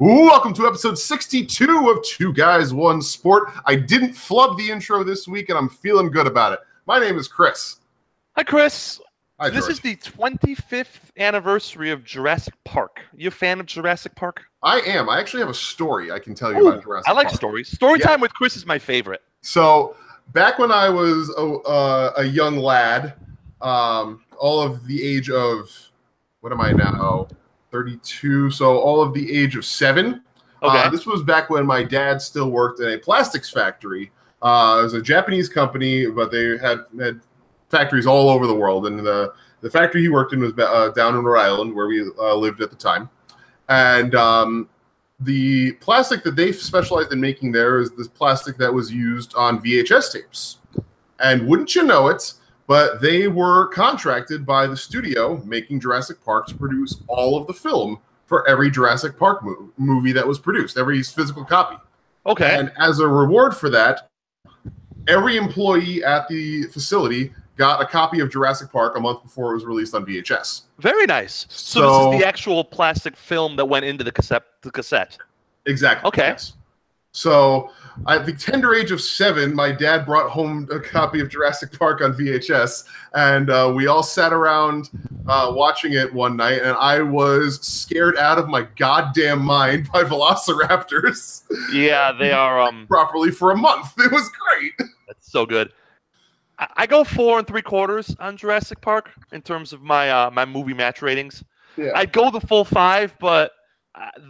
Welcome to episode 62 of Two Guys, One Sport. I didn't flub the intro this week, and I'm feeling good about it. My name is Chris. Hi, Chris. Hi, this George. is the 25th anniversary of Jurassic Park. You a fan of Jurassic Park? I am. I actually have a story I can tell you about Jurassic Park. I like stories. Story time with Chris is my favorite. So, back when I was a young lad, all of the age of, what am I now? 32, so all of the age of 7. Okay. This was back when my dad still worked in a plastics factory. It was a Japanese company, but they had factories all over the world. And the factory he worked in was down in Rhode Island, where we lived at the time. And the plastic that they specialized in making there is this plastic that was used on VHS tapes. And wouldn't you know it, but they were contracted by the studio making Jurassic Park to produce all of the film for every Jurassic Park movie that was produced, every physical copy. Okay. And as a reward for that, every employee at the facility got a copy of Jurassic Park a month before it was released on VHS. Very nice. So this is the actual plastic film that went into the cassette. Exactly. Okay. Yes. So at the tender age of 7, my dad brought home a copy of Jurassic Park on VHS, and we all sat around watching it one night, and I was scared out of my goddamn mind by velociraptors. Yeah, they are properly for a month. It was great. That's so good. I go 4 3/4 on Jurassic Park in terms of my my movie match ratings. Yeah. I'd go the full 5, but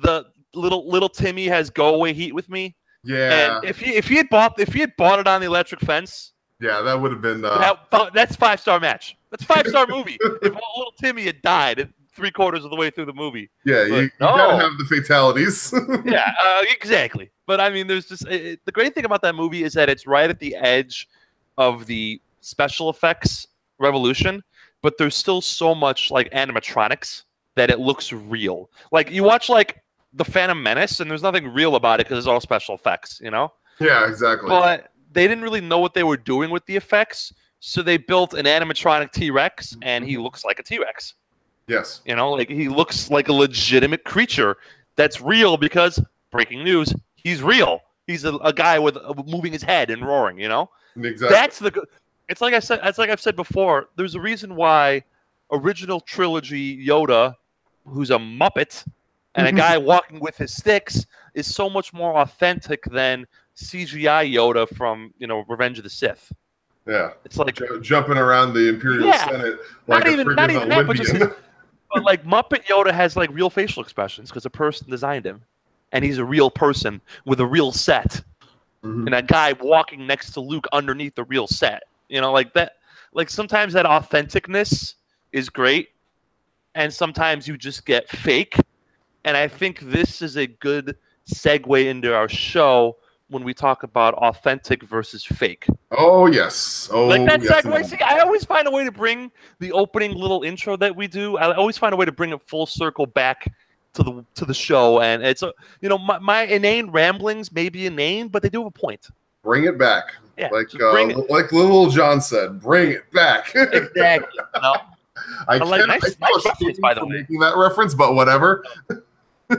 the little Timmy has go away heat with me. Yeah. And if he had bought it on the electric fence, yeah, that would have been that's 5-star match. That's 5-star movie. If little Timmy had died at 3/4 of the way through the movie. Yeah, you gotta have the fatalities. Yeah, exactly. But I mean, there's just the great thing about that movie is that it's right at the edge of the special effects revolution, but there's still so much like animatronics that it looks real. Like you watch like The Phantom Menace, and there's nothing real about it because it's all special effects, you know? Yeah, exactly. But they didn't really know what they were doing with the effects, so they built an animatronic T-Rex, and he looks like a T-Rex. Yes. You know, like he looks like a legitimate creature that's real because, breaking news, he's real. He's a guy with moving his head and roaring, you know? Exactly. It's like I've said before, there's a reason why original trilogy Yoda, who's a Muppet, and a guy walking with his sticks is so much more authentic than CGI Yoda from, Revenge of the Sith. Yeah. It's like jumping around the Imperial Senate like not even Olympian. that, but like Muppet Yoda has like real facial expressions because a person designed him. And he's a real person with a real set. Mm-hmm. And a guy walking next to Luke underneath the real set. Like that. Like sometimes that authenticness is great. And sometimes you just get fake. And I think this is a good segue into our show when we talk about authentic versus fake. Oh, yes. Oh, like that yes, segue. See, I always find a way to bring the opening little intro that we do. I always find a way to bring it full circle back to the show. And it's, my inane ramblings may be inane, but they do have a point. Bring it back. Yeah, like little John said, bring it back. Exactly. No. I nice reference, by the way. Making that reference, but whatever. You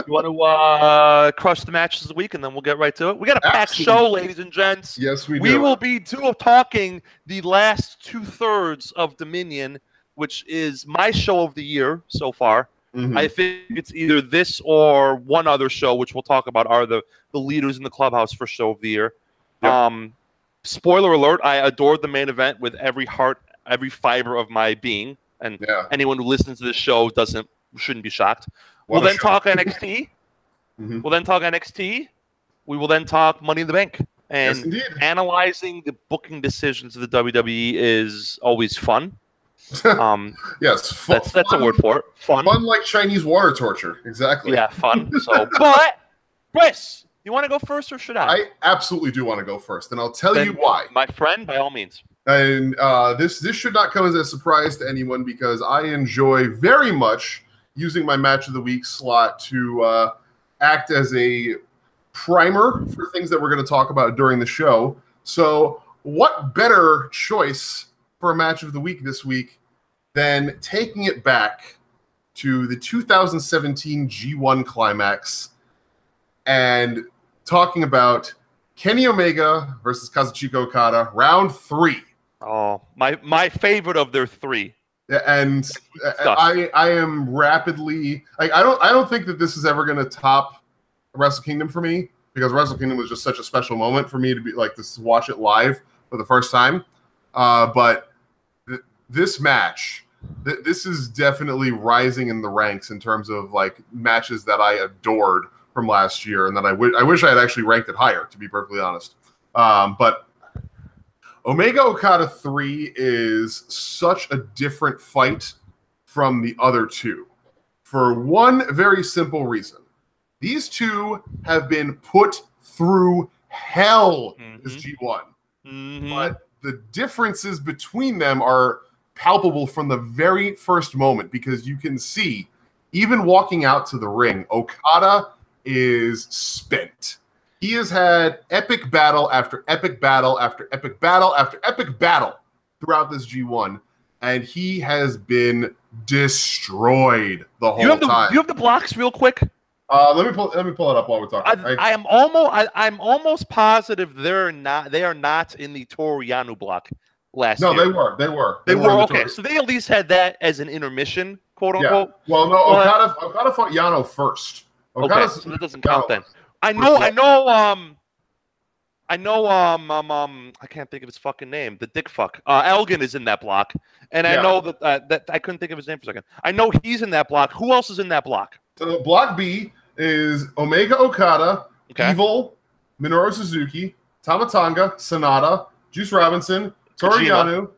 want to crush the matches of the week, and then we'll get right to it. We got a packed show, ladies and gents. Yes, we do. We will be talking the last 2/3 of Dominion, which is my show of the year so far. Mm-hmm. I think it's either this or one other show, which we'll talk about, are the leaders in the clubhouse for show of the year. Yep. Spoiler alert, I adored the main event with every heart, every fiber of my being. And anyone who listens to this show shouldn't be shocked. We'll then talk NXT. Mm-hmm. We'll then talk NXT. We will then talk Money in the Bank. And analyzing the booking decisions of the WWE is always fun. Yes, that's a word for it. Fun like Chinese water torture. Exactly. Yeah, fun. So, but Chris, you want to go first or should I? I absolutely do want to go first, and I'll tell you why. My friend, by all means. And this should not come as a surprise to anyone because I enjoy very much using my match of the week slot to act as a primer for things that we're going to talk about during the show. So, what better choice for a match of the week this week than taking it back to the 2017 G1 Climax and talking about Kenny Omega versus Kazuchika Okada, round 3. Oh, my favorite of their 3. And I am rapidly I don't think that this is ever going to top Wrestle Kingdom for me, because Wrestle Kingdom was just such a special moment for me to be like to watch it live for the first time. But this match, this is definitely rising in the ranks in terms of like matches that I adored from last year, and that I wish I had actually ranked it higher, to be perfectly honest. But Omega Okada 3 is such a different fight from the other two for one very simple reason. These two have been put through hell this G1. But the differences between them are palpable from the very first moment, because you can see, even walking out to the ring, Okada is spent. He has had epic battle after epic battle after epic battle after epic battle throughout this G1, and he has been destroyed the whole time. Do you have the blocks real quick? Let me pull it up while we're talking. I'm almost positive they are not in the Toru Yano block last year. No, they were. They were okay. So they at least had that as an intermission, quote unquote. Yeah. Well, no, Okada fought Yano first. Okay, so that doesn't count then. I can't think of his fucking name. The dick fuck. Elgin is in that block, and I know that I couldn't think of his name for a second. I know he's in that block. Who else is in that block? So block B is Omega Okada, Evil, Minoru Suzuki, Tama Tonga, Sonata, Juice Robinson, Toru Yano,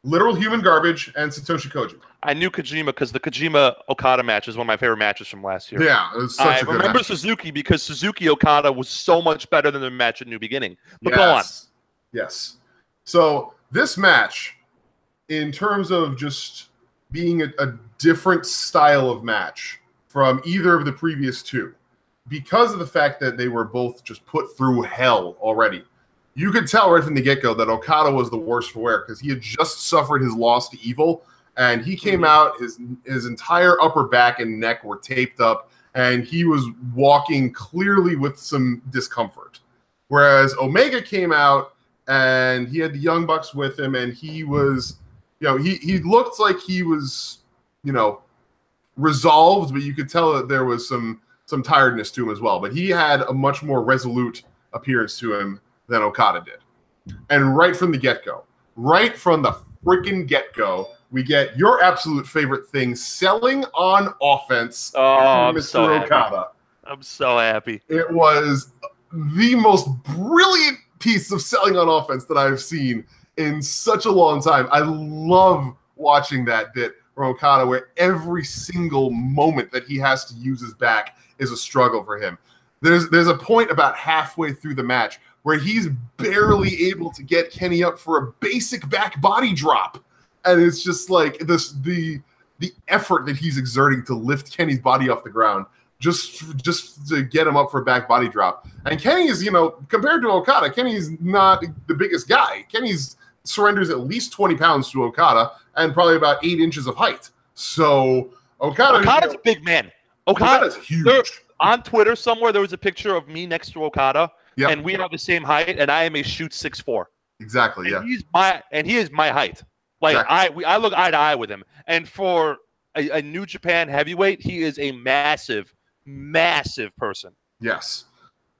Literal Human Garbage, and Satoshi Kojima. I knew Kojima because the Kojima Okada match is one of my favorite matches from last year. Yeah, it was such a good match. I remember Suzuki because Suzuki Okada was so much better than the match at New Beginning. But go on. Yes. So this match, in terms of just being a different style of match from either of the previous two, because of the fact that they were both just put through hell already, you could tell right from the get-go that Okada was the worse for wear, because he had just suffered his loss to Evil. And he came out, his entire upper back and neck were taped up, and he was walking clearly with some discomfort. Whereas Omega came out, and he had the Young Bucks with him, and he was, he looked like he was, resolved, but you could tell that there was some tiredness to him as well. But he had a much more resolute appearance to him than Okada did. And right from the get-go, we get your absolute favorite thing, selling on offense from Mr. Okada. I'm so happy. It was the most brilliant piece of selling on offense that I've seen in such a long time. I love watching that bit from Okada, where every single moment that he has to use his back is a struggle for him. There's a point about halfway through the match where he's barely able to get Kenny up for a basic back body drop. And it's just like the effort that he's exerting to lift Kenny's body off the ground just to get him up for a back body drop. And Kenny is, compared to Okada, Kenny's not the biggest guy. Kenny's surrenders at least 20 pounds to Okada and probably about 8 inches of height. So Okada's a big man. Okada's huge. On Twitter somewhere, there was a picture of me next to Okada, and we are the same height, and I am a shoot 6'4". Exactly, and he is my height. Like, exactly. I look eye to eye with him. And for a New Japan heavyweight, he is a massive, massive person. Yes.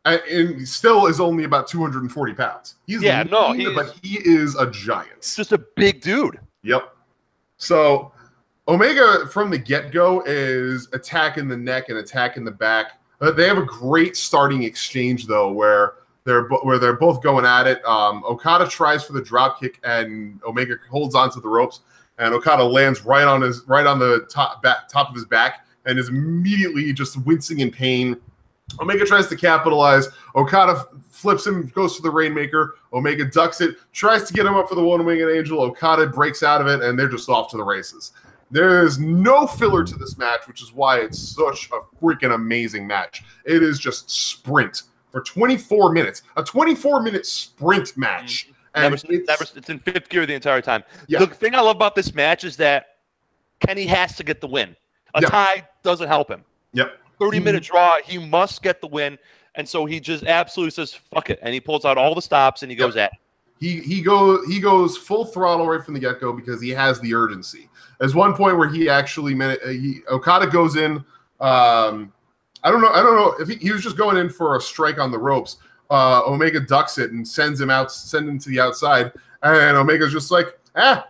And he still is only about 240 pounds. But he is a giant. Just a big dude. Yep. So Omega from the get-go is attacking the neck and attacking the back. They have a great starting exchange, though, where they're both going at it. Okada tries for the drop kick, and Omega holds onto the ropes, and Okada lands right on the top of his back, and is immediately just wincing in pain. Omega tries to capitalize. Okada flips him, goes for the Rainmaker. Omega ducks it, tries to get him up for the One-Winged Angel. Okada breaks out of it, and they're just off to the races. There is no filler to this match, which is why it's such a freaking amazing match. It is just sprint for 24 minutes. A 24-minute sprint match. And it's in fifth gear the entire time. Yeah. The thing I love about this match is that Kenny has to get the win. A tie doesn't help him. Yep. 30-minute draw, he must get the win. And so he just absolutely says, fuck it. And he pulls out all the stops and he goes at it. He goes full throttle right from the get-go because he has the urgency. There's one point where he actually Okada goes in. I don't know if he was just going in for a strike on the ropes. Omega ducks it and sends him to the outside, and Omega's just like,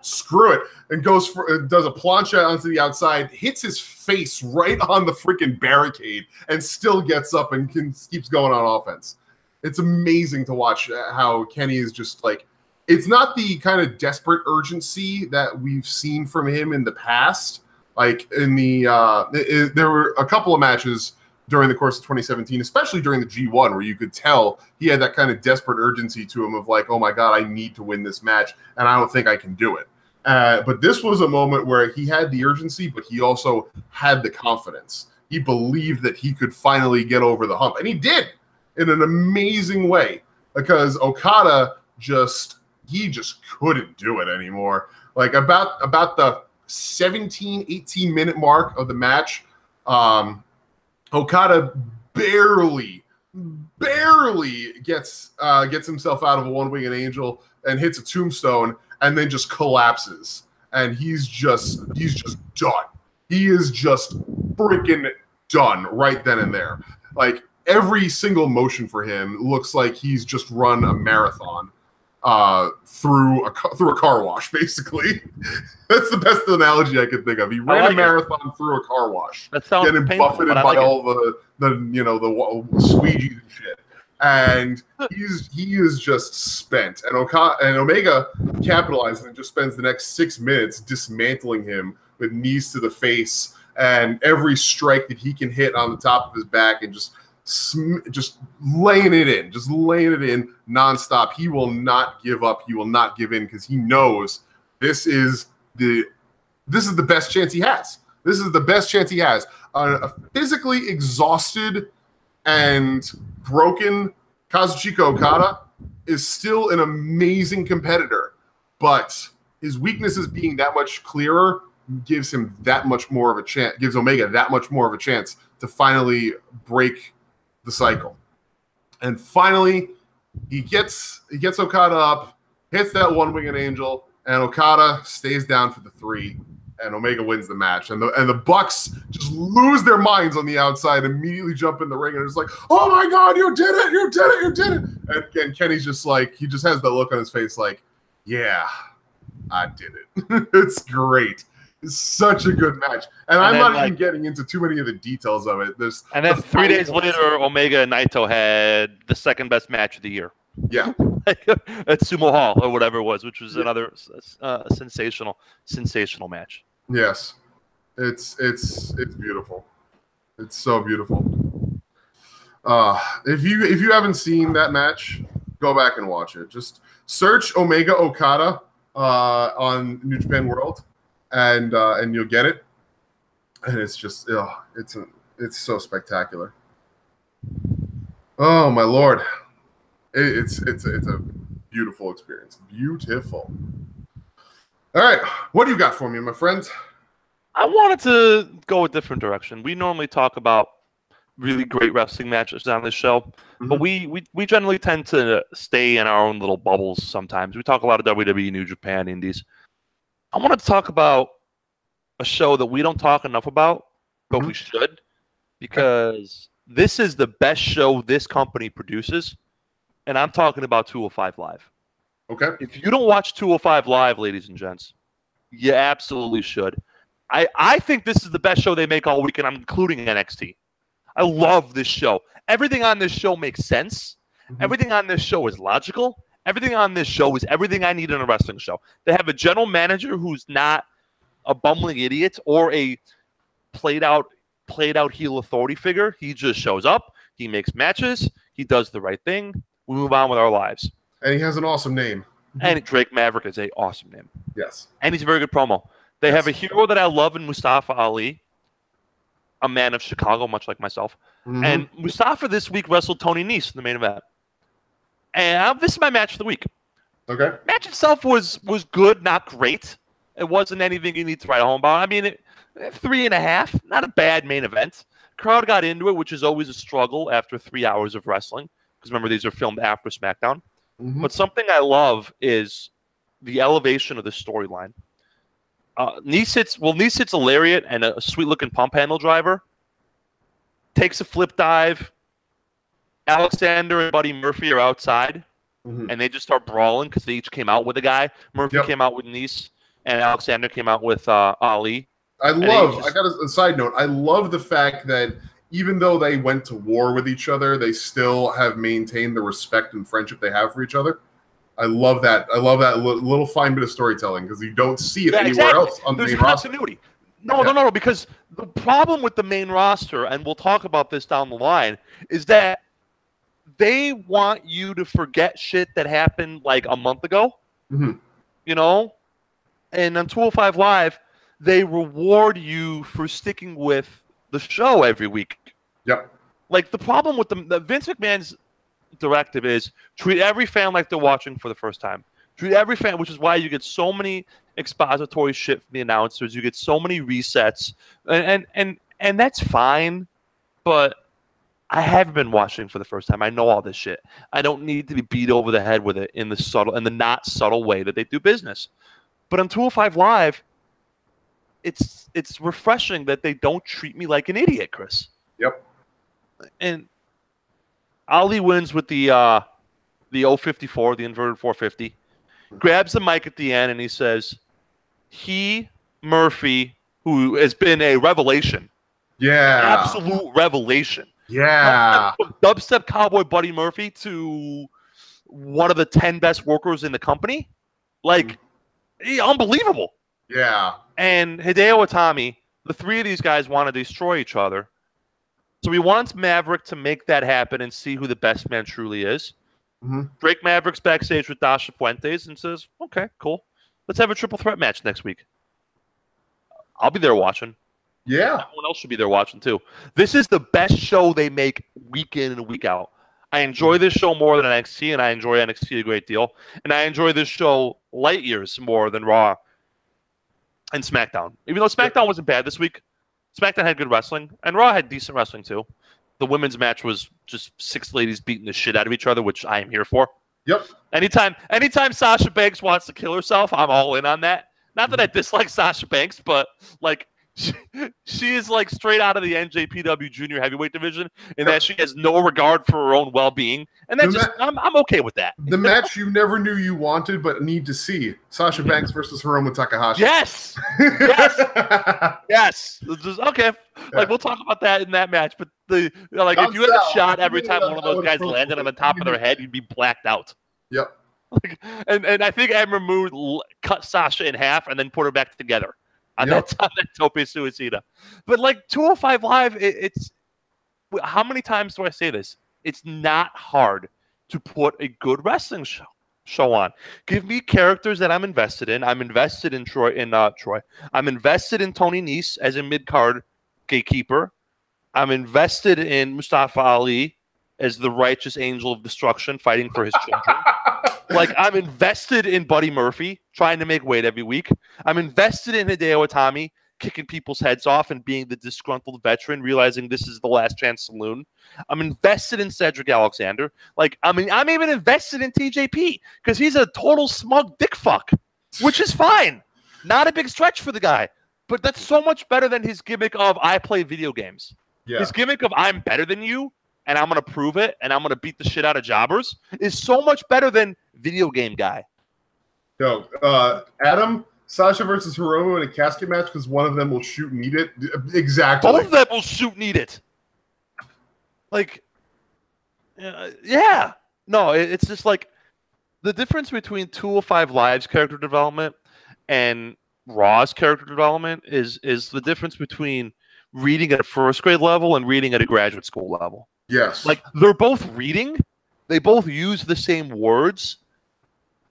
screw it, and does a plancha onto the outside, hits his face right on the freaking barricade, and still gets up and keeps going on offense. It's amazing to watch how Kenny is just like, it's not the kind of desperate urgency that we've seen from him in the past. Like in there were a couple of matches during the course of 2017, especially during the G1, where you could tell he had that kind of desperate urgency to him of like, oh my God, I need to win this match, and I don't think I can do it. But this was a moment where he had the urgency, but he also had the confidence. He believed that he could finally get over the hump, and he did in an amazing way, because Okada just couldn't do it anymore. Like about the 17, 18-minute mark of the match, Okada barely gets himself out of a one-winged angel and hits a tombstone, and then just collapses. And he's just done. He is just freaking done right then and there. Like every single motion for him looks like he's just run a marathon through a car wash, basically. That's the best analogy I could think of. He ran a marathon through a car wash. That sounds getting painful, buffeted by all the squeegees and shit. And he is just spent. And Omega capitalizes and just spends the next 6 minutes dismantling him with knees to the face and every strike that he can hit on the top of his back, and just laying it in nonstop. He will not give up. He will not give in, because he knows this is the best chance he has. This is the best chance he has. A physically exhausted and broken Kazuchika Okada is still an amazing competitor, but his weaknesses being that much clearer gives him that much more of a chance. Gives Omega that much more of a chance to finally break the cycle. And finally, he gets Okada up, hits that one-winged angel, and Okada stays down for the 3, and Omega wins the match. And the Bucks just lose their minds on the outside, immediately jump in the ring, and it's like, oh my God, you did it, you did it, you did it. And Kenny's just like, he just has that look on his face like, yeah, I did it. It's great. It's such a good match. And I'm not even getting into too many of the details of it. And then 3 days later, Omega and Naito had the second best match of the year. Yeah. At Sumo Hall or whatever it was, which was another sensational match. Yes. It's beautiful. It's so beautiful. If you haven't seen that match, go back and watch it. Just search Omega Okada on New Japan World, and you'll get it. And it's just it's so spectacular. Oh my Lord. It's a beautiful experience. Beautiful. All right, what do you got for me, my friend? I wanted to go a different direction. We normally talk about really great wrestling matches on this show, but we generally tend to stay in our own little bubbles sometimes. We talk a lot of WWE, New Japan, Indies. I want to talk about a show that we don't talk enough about, but we should, because this is the best show this company produces. And I'm talking about 205 Live. Okay. If you don't watch 205 Live, ladies and gents, you absolutely should. I think this is the best show they make all week, and I'm including NXT. I love this show. Everything on this show makes sense. Everything on this show is logical. Everything on this show is everything I need in a wrestling show. They have a general manager who's not a bumbling idiot or a played out heel authority figure. He just shows up. He makes matches. He does the right thing. We move on with our lives. And he has an awesome name. And Drake Maverick is an awesome name. Yes. And he's a very good promo. They have a hero that I love in Mustafa Ali, a man of Chicago, much like myself. And Mustafa this week wrestled Tony Nese in the main event. And this is my match of the week. Okay. Match itself was good, not great. It wasn't anything you need to write home about. I mean, 3.5. Not a bad main event. Crowd got into it, which is always a struggle after 3 hours of wrestling. Because remember, these are filmed after SmackDown. But something I love is the elevation of the storyline. Nice hits a lariat and a sweet-looking pump handle driver. Takes a flip dive. Alexander and Buddy Murphy are outside, and they just start brawling because they each came out with a guy. Murphy came out with Nice, and Alexander came out with Ali. I got a side note. I love the fact that even though they went to war with each other, they still have maintained the respect and friendship they have for each other. I love that. I love that little fine bit of storytelling because you don't see it anywhere else on the main continuity. Roster. No, because the problem with the main roster, and we'll talk about this down the line, is that they want you to forget shit that happened like a month ago. You know? And on 205 Live, they reward you for sticking with the show every week. Yep. Like, the problem with the Vince McMahon's directive is treat every fan like they're watching for the first time. Treat every fan, which is why you get so many expository shit from the announcers. You get so many resets. And that's fine, but I haven't been watching for the first time. I know all this shit. I don't need to be beat over the head with it in the not subtle way that they do business. But on 205 Live, it's refreshing that they don't treat me like an idiot, Chris. Yep. And Ali wins with the 054, the inverted 450. Grabs the mic at the end and he says, Murphy, who has been a revelation. Yeah. Absolute revelation. Yeah. Dubstep cowboy Buddy Murphy to one of the 10 best workers in the company. Like, unbelievable. Yeah. And Hideo Itami, the three of these guys want to destroy each other. So he wants Maverick to make that happen and see who the best man truly is. Drake Maverick's backstage with Dasha Fuentes and says, okay, cool. Let's have a triple threat match next week. I'll be there watching. Yeah. Everyone else should be there watching too. This is the best show they make week in and week out. I enjoy this show more than NXT, and I enjoy NXT a great deal. And I enjoy this show light years more than Raw and SmackDown. Even though SmackDown wasn't bad this week, SmackDown had good wrestling, and Raw had decent wrestling too. The women's match was just 6 ladies beating the shit out of each other, which I am here for. Yep. Anytime Sasha Banks wants to kill herself, I'm all in on that. Not that I dislike Sasha Banks, but like she is like straight out of the NJPW Junior Heavyweight division, in that she has no regard for her own well-being, and that I'm okay with that. The match you never knew you wanted but need to see: Sasha Banks versus Hiromu Takahashi. Yes, yes. Okay, like we'll talk about that in that match. But if you had a shot every time one of those guys landed on the top of their head, you'd be blacked out. Yep. And I think Ember Moon cut Sasha in half and then put her back together. That's on that Tope Suicida. But like 205 Live, it's how many times do I say this? It's not hard to put a good wrestling show on. Give me characters that I'm invested in. I'm invested in Troy. I'm invested in Tony Nese as a mid-card gatekeeper. I'm invested in Mustafa Ali as the righteous angel of destruction fighting for his children. Like, I'm invested in Buddy Murphy trying to make weight every week. I'm invested in Hideo Itami kicking people's heads off and being the disgruntled veteran, realizing this is the last chance saloon. I'm invested in Cedric Alexander. Like, I mean, I'm even invested in TJP because he's a total smug dick fuck, which is fine. Not a big stretch for the guy, but that's so much better than his gimmick of I play video games. Yeah. His gimmick of I'm better than you and I'm going to prove it and I'm going to beat the shit out of jobbers is so much better than video game guy. No, Adam, Sasha versus Hiromu in a casket match because one of them will shoot and eat it. Exactly. Both of them will shoot and eat it. Like, yeah. No, it's just like the difference between 205 Live's character development and Raw's character development is the difference between reading at a first grade level and reading at a graduate school level. Yes. Like, they're both reading. They both use the same words,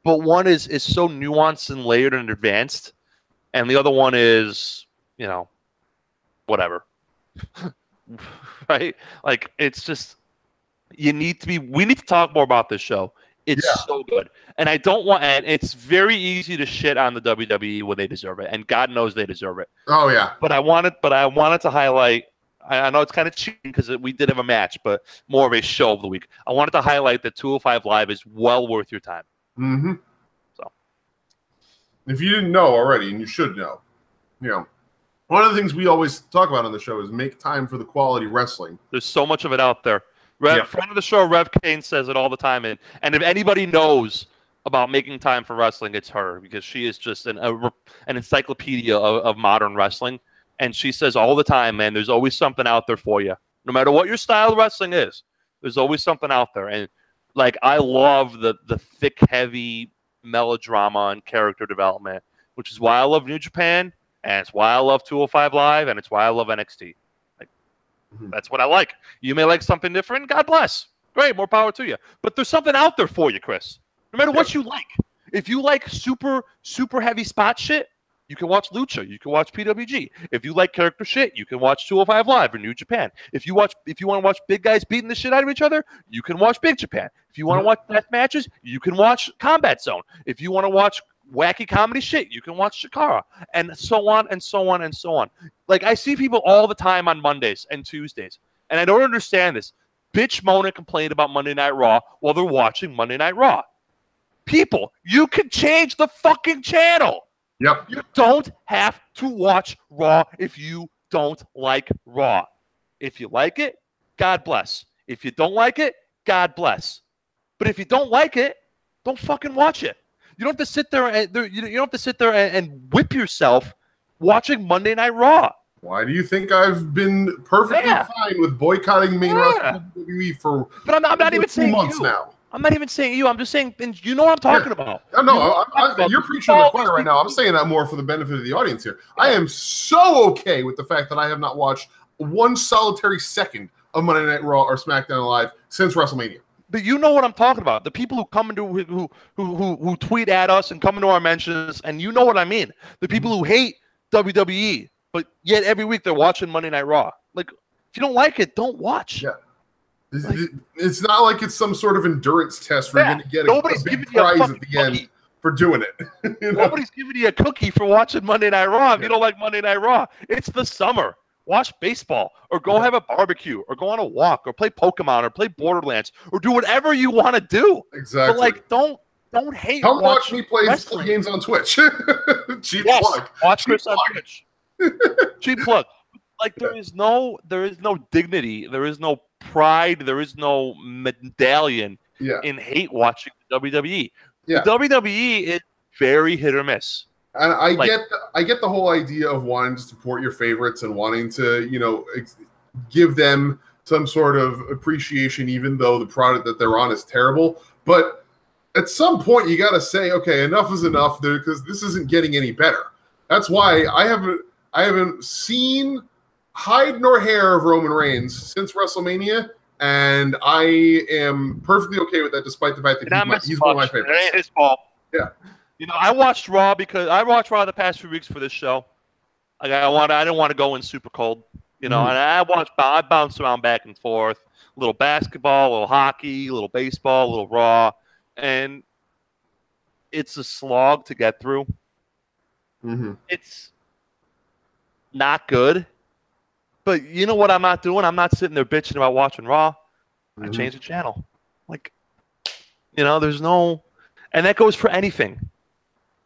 but one is so nuanced and layered and advanced, and the other one is, whatever. Right? Like, it's just, we need to talk more about this show. It's so good. And I don't want, and it's very easy to shit on the WWE when they deserve it. And God knows they deserve it. Oh, yeah. But I wanted to highlight, I know it's kind of cheating because we did have a match, but more of a show of the week. I wanted to highlight that 205 Live is well worth your time. Mm-hmm. So, if you didn't know already, and you should know, one of the things we always talk about on the show is make time for the quality wrestling. There's so much of it out there. Friend of the show, Rev Kane, says it all the time. And if anybody knows about making time for wrestling, it's her, because she is just an encyclopedia of modern wrestling. And she says all the time, man, there's always something out there for you. No matter what your style of wrestling is, there's always something out there. And, like, I love the thick, heavy melodrama and character development, which is why I love New Japan, and it's why I love 205 Live, and it's why I love NXT. Like, that's what I like. You may like something different. God bless. Great, more power to you. But there's something out there for you, Chris. No matter what you like. If you like super, super heavy spot shit, you can watch Lucha. You can watch PWG. If you like character shit, you can watch 205 Live or New Japan. If you want to watch big guys beating the shit out of each other, you can watch Big Japan. If you want to watch death matches, you can watch Combat Zone. If you want to watch wacky comedy shit, you can watch Shikara, and so on and so on and so on. Like, I see people all the time on Mondays and Tuesdays, and I don't understand this. Bitch, moan, and complain about Monday Night Raw while they're watching Monday Night Raw. People, you can change the fucking channel. Yep. You don't have to watch Raw if you don't like Raw. If you like it, God bless. If you don't like it, God bless. But if you don't like it, don't fucking watch it. You don't have to sit there and whip yourself watching Monday Night Raw. Why do you think I've been perfectly fine with boycotting main wrestling WWE for But I'm not even saying months you. now? I'm not even saying you. I'm just saying, you know what I'm talking about. No, you're preaching to the choir right now. I'm saying that more for the benefit of the audience here. Yeah. I am so okay with the fact that I have not watched one solitary second of Monday Night Raw or SmackDown Live since WrestleMania. But you know what I'm talking about. The people who come into who tweet at us and come into our mentions, and you know what I mean. The people who hate WWE, but yet every week they're watching Monday Night Raw. Like, if you don't like it, don't watch. Yeah. It's not like it's some sort of endurance test where you're going to get a big prize at the end for doing it. Nobody's giving you a cookie for watching Monday Night Raw if you don't like Monday Night Raw. It's the summer. Watch baseball, or go have a barbecue, or go on a walk, or play Pokemon, or play Borderlands, or do whatever you want to do. Exactly. But, like, don't hate. Come watch me play games on Twitch. Cheap plug. Watch Chris on Twitch. Cheap plug. Like, there is no dignity, there is no pride, there is no medallion in hate watching WWE. Yeah. The WWE is very hit or miss. And I get the whole idea of wanting to support your favorites and wanting to, give them some sort of appreciation, even though the product that they're on is terrible. But at some point, you got to say, okay, enough is enough, because this isn't getting any better. That's why I haven't seen hide nor hair of Roman Reigns since WrestleMania, and I am perfectly okay with that, despite the fact that he's one of my favorites. It ain't his fault. Yeah. I watched Raw the past few weeks for this show. Like, I didn't want to go in super cold, and I bounced around back and forth, a little basketball, a little hockey, a little baseball, a little Raw, and it's a slog to get through. Mm-hmm. It's not good, but you know what I'm not doing? I'm not sitting there bitching about watching Raw. I changed the channel. Like, there's no, and that goes for anything.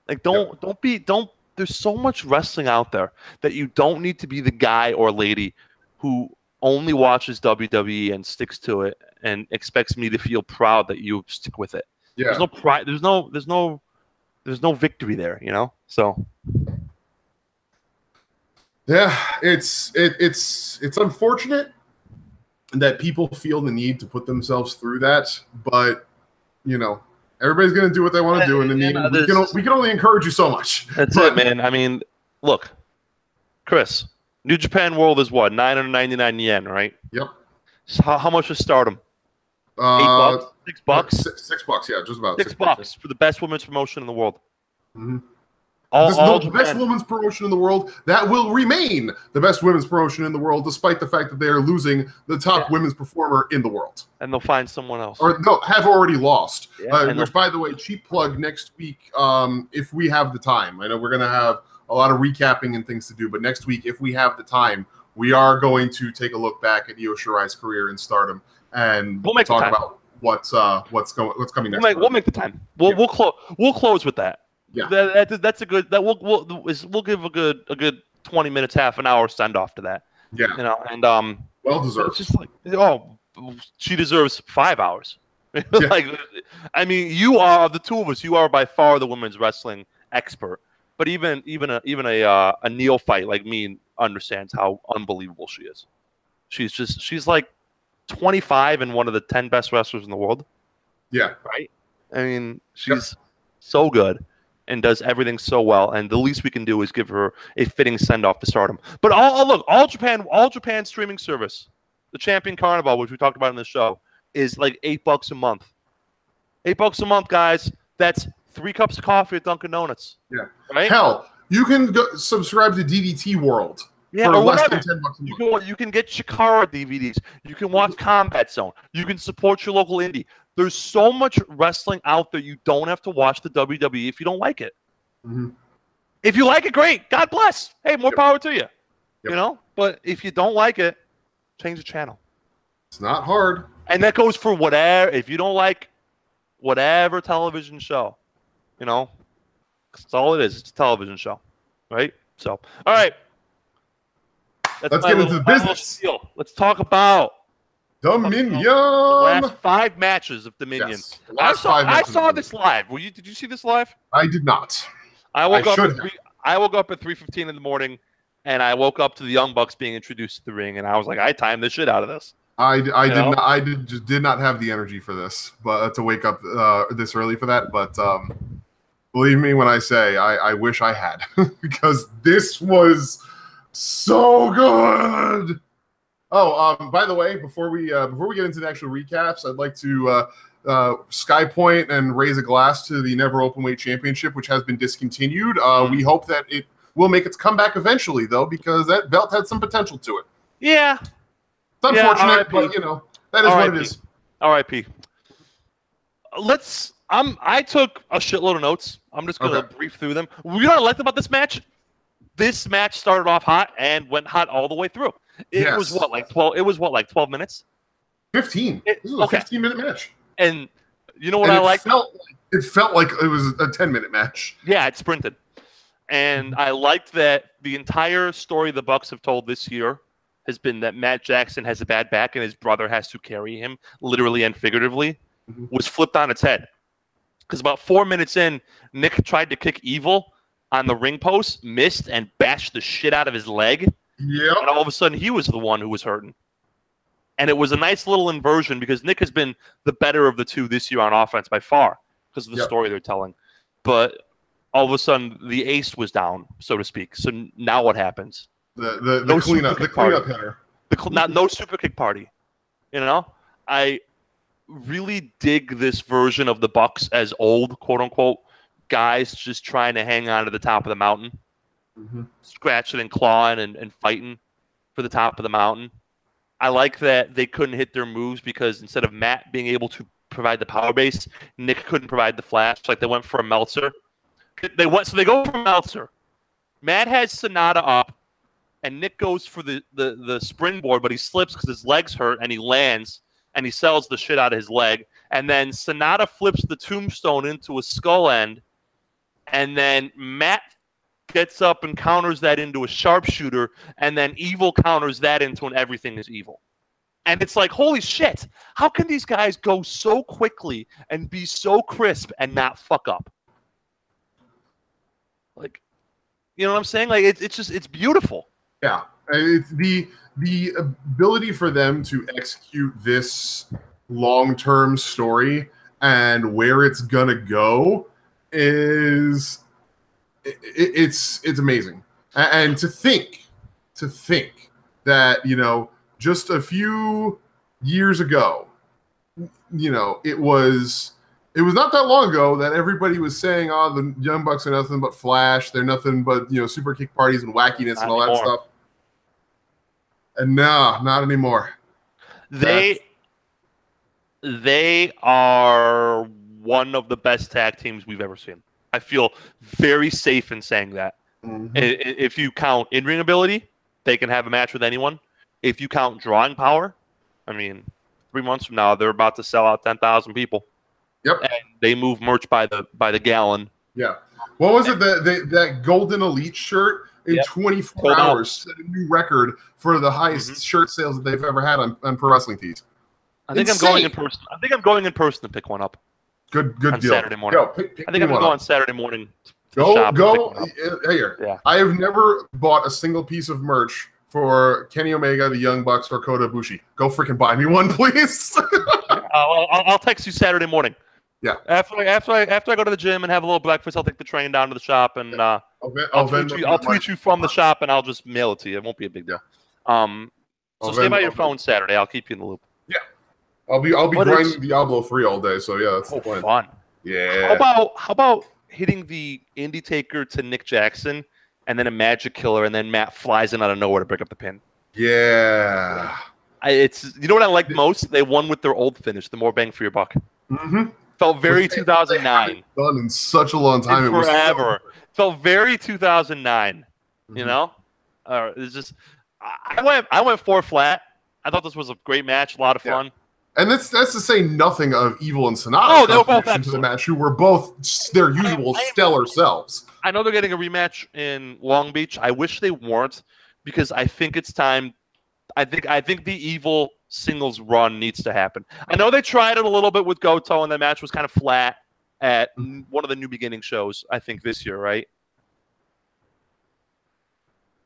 Like, there's so much wrestling out there that you don't need to be the guy or lady who only watches WWE and sticks to it and expects me to feel proud that you stick with it. Yeah. There's no pride. There's no victory there, So. Yeah, it's unfortunate that people feel the need to put themselves through that, but everybody's going to do what they want to do, and we can only encourage you so much. That's it, man. I mean, look, Chris, New Japan World is what, 999 yen, right? Yep. So how much is Stardom? $8? $6? $6, yeah, just about $6 for the best women's promotion in the world. Mm-hmm. The best women's promotion in the world that will remain the best women's promotion in the world, despite the fact that they are losing the top women's performer in the world. And they'll find someone else. Or no, have already lost. Which, by the way, cheap plug next week, if we have the time. I know we're going to have a lot of recapping and things to do, but next week, if we have the time, we are going to take a look back at Io Shirai's career in Stardom and talk about what's coming next. We'll make the time. We'll close with that. Yeah, that's a good. We'll give a good 20 minutes, half an hour send off to that. Yeah, and well deserved. It's just like she deserves 5 hours. Like, I mean, you are the two of us. You are by far the women's wrestling expert. But even a neophyte like me understands how unbelievable she is. She's like 25 and one of the 10 best wrestlers in the world. Yeah, right. I mean, she's so good and does everything so well, and the least we can do is give her a fitting send-off to Stardom. But all Japan streaming service, the Champion Carnival, which we talked about in the show, is like $8 a month. $8 a month, guys. That's 3 cups of coffee at Dunkin' Donuts. Yeah. Right? Hell, you can go subscribe to DDT World for less than $10 a month. You can get Chikara DVDs. You can watch Combat Zone. You can support your local indie. There's so much wrestling out there. You don't have to watch the WWE if you don't like it. Mm-hmm. If you like it, great. God bless. Hey, more power to you. Yep. You know? But if you don't like it, change the channel. It's not hard. And that goes for whatever. If you don't like whatever television show, you know, that's all it is. It's a television show, right? So, all right. Let's get into the business. Let's talk about Dominion. The last 5 matches of Dominion. Yes, I saw this live. Did you see this live? I did not. I woke up at 3:15 in the morning, and I woke up to the Young Bucks being introduced to the ring, and I was like, I timed the shit out of this. I did not have the energy for this, but to wake up this early for that. But believe me when I say I wish I had, because this was so good. Oh, by the way, before we get into the actual recaps, I'd like to skypoint and raise a glass to the Never Openweight Championship, which has been discontinued. We hope that it will make its comeback eventually, though, because that belt had some potential to it. Yeah. It's unfortunate, but you know, that is what it is. R.I.P. I took a shitload of notes. I'm just gonna brief through them. You know what I liked about this match? This match started off hot and went hot all the way through. It was like 12 minutes? 15. This was a 15-minute match. And you know what I liked? It felt like it was a 10-minute match. Yeah, it sprinted. And I liked that the entire story the Bucks have told this year has been that Matt Jackson has a bad back and his brother has to carry him, literally and figuratively, was flipped on its head. Because about 4 minutes in, Nick tried to kick Evil on the ring post, missed, and bashed the shit out of his leg. Yep. And all of a sudden, he was the one who was hurting. And it was a nice little inversion because Nick has been the better of the two this year on offense by far because of the story they're telling. But all of a sudden, the ace was down, so to speak. So now what happens? The cleanup hitter. No super kick party. You know? I really dig this version of the Bucks as old, quote-unquote, guys just trying to hang on to the top of the mountain. Scratching and clawing and fighting for the top of the mountain. I like that they couldn't hit their moves because instead of Matt being able to provide the power base, Nick couldn't provide the flash. Like they went for a Meltzer. They go for Meltzer. Matt has Sonata up, and Nick goes for the springboard, but he slips because his legs hurt, and he lands, and he sells the shit out of his leg. And then Sonata flips the tombstone into a skull end, and then Matt gets up and counters that into a sharpshooter, and then Evil counters that into an everything is evil. And it's like, holy shit, how can these guys go so quickly and be so crisp and not fuck up? Like, you know what I'm saying? Like, it's beautiful. Yeah. It's the ability for them to execute this long-term story and where it's gonna go is it's amazing. And to think that, you know, just a few years ago, you know, it was It was not that long ago that everybody was saying, "Oh, the Young Bucks are nothing but flash. They're nothing but super kick parties and wackiness and all that stuff." And no, not anymore. They are one of the best tag teams we've ever seen. I feel very safe in saying that. Mm-hmm. If you count in-ring ability, they can have a match with anyone. If you count drawing power, I mean, 3 months from now, they're about to sell out 10,000 people. Yep. And they move merch by the gallon. Yeah. What was it? That Golden Elite shirt in 24 hours set a new record for the highest shirt sales that they've ever had on Pro Wrestling Tees. I think I'm going in person. I think I'm going in person to pick one up. Good on deal. Saturday morning. Go, pick I think I'm going to go on Saturday morning. Go. Here. Yeah. I have never bought a single piece of merch for Kenny Omega, the Young Bucks, or Kota Ibushi. Go freaking buy me one, please. I'll text you Saturday morning. Yeah. After I go to the gym and have a little breakfast, I'll take the train down to the shop and I'll tweet you from the shop and I'll just mail it to you. It won't be a big deal. So stay by your phone Saturday. I'll keep you in the loop. Yeah. I'll be grinding Diablo 3 all day. So yeah, that's the plan. Fun. Yeah. How about hitting the Indie Taker to Nick Jackson and then a Magic Killer and then Matt flies in out of nowhere to break up the pin? Yeah. It's what I like most? They won with their old finish, the more bang for your buck. Mm-hmm. Felt very 2009. Done in such a long time. Forever. Felt very 2009. You know, it's just I went 4 flat. I thought this was a great match, a lot of fun. And that's to say nothing of Evil and Sonata. Oh, they were both excellent. To the match, who were both their usual stellar selves. I know they're getting a rematch in Long Beach. I wish they weren't, because I think it's time. I think the Evil singles run needs to happen. I know they tried it a little bit with Goto, and the match was kind of flat at one of the New Beginning shows, I think, this year, right?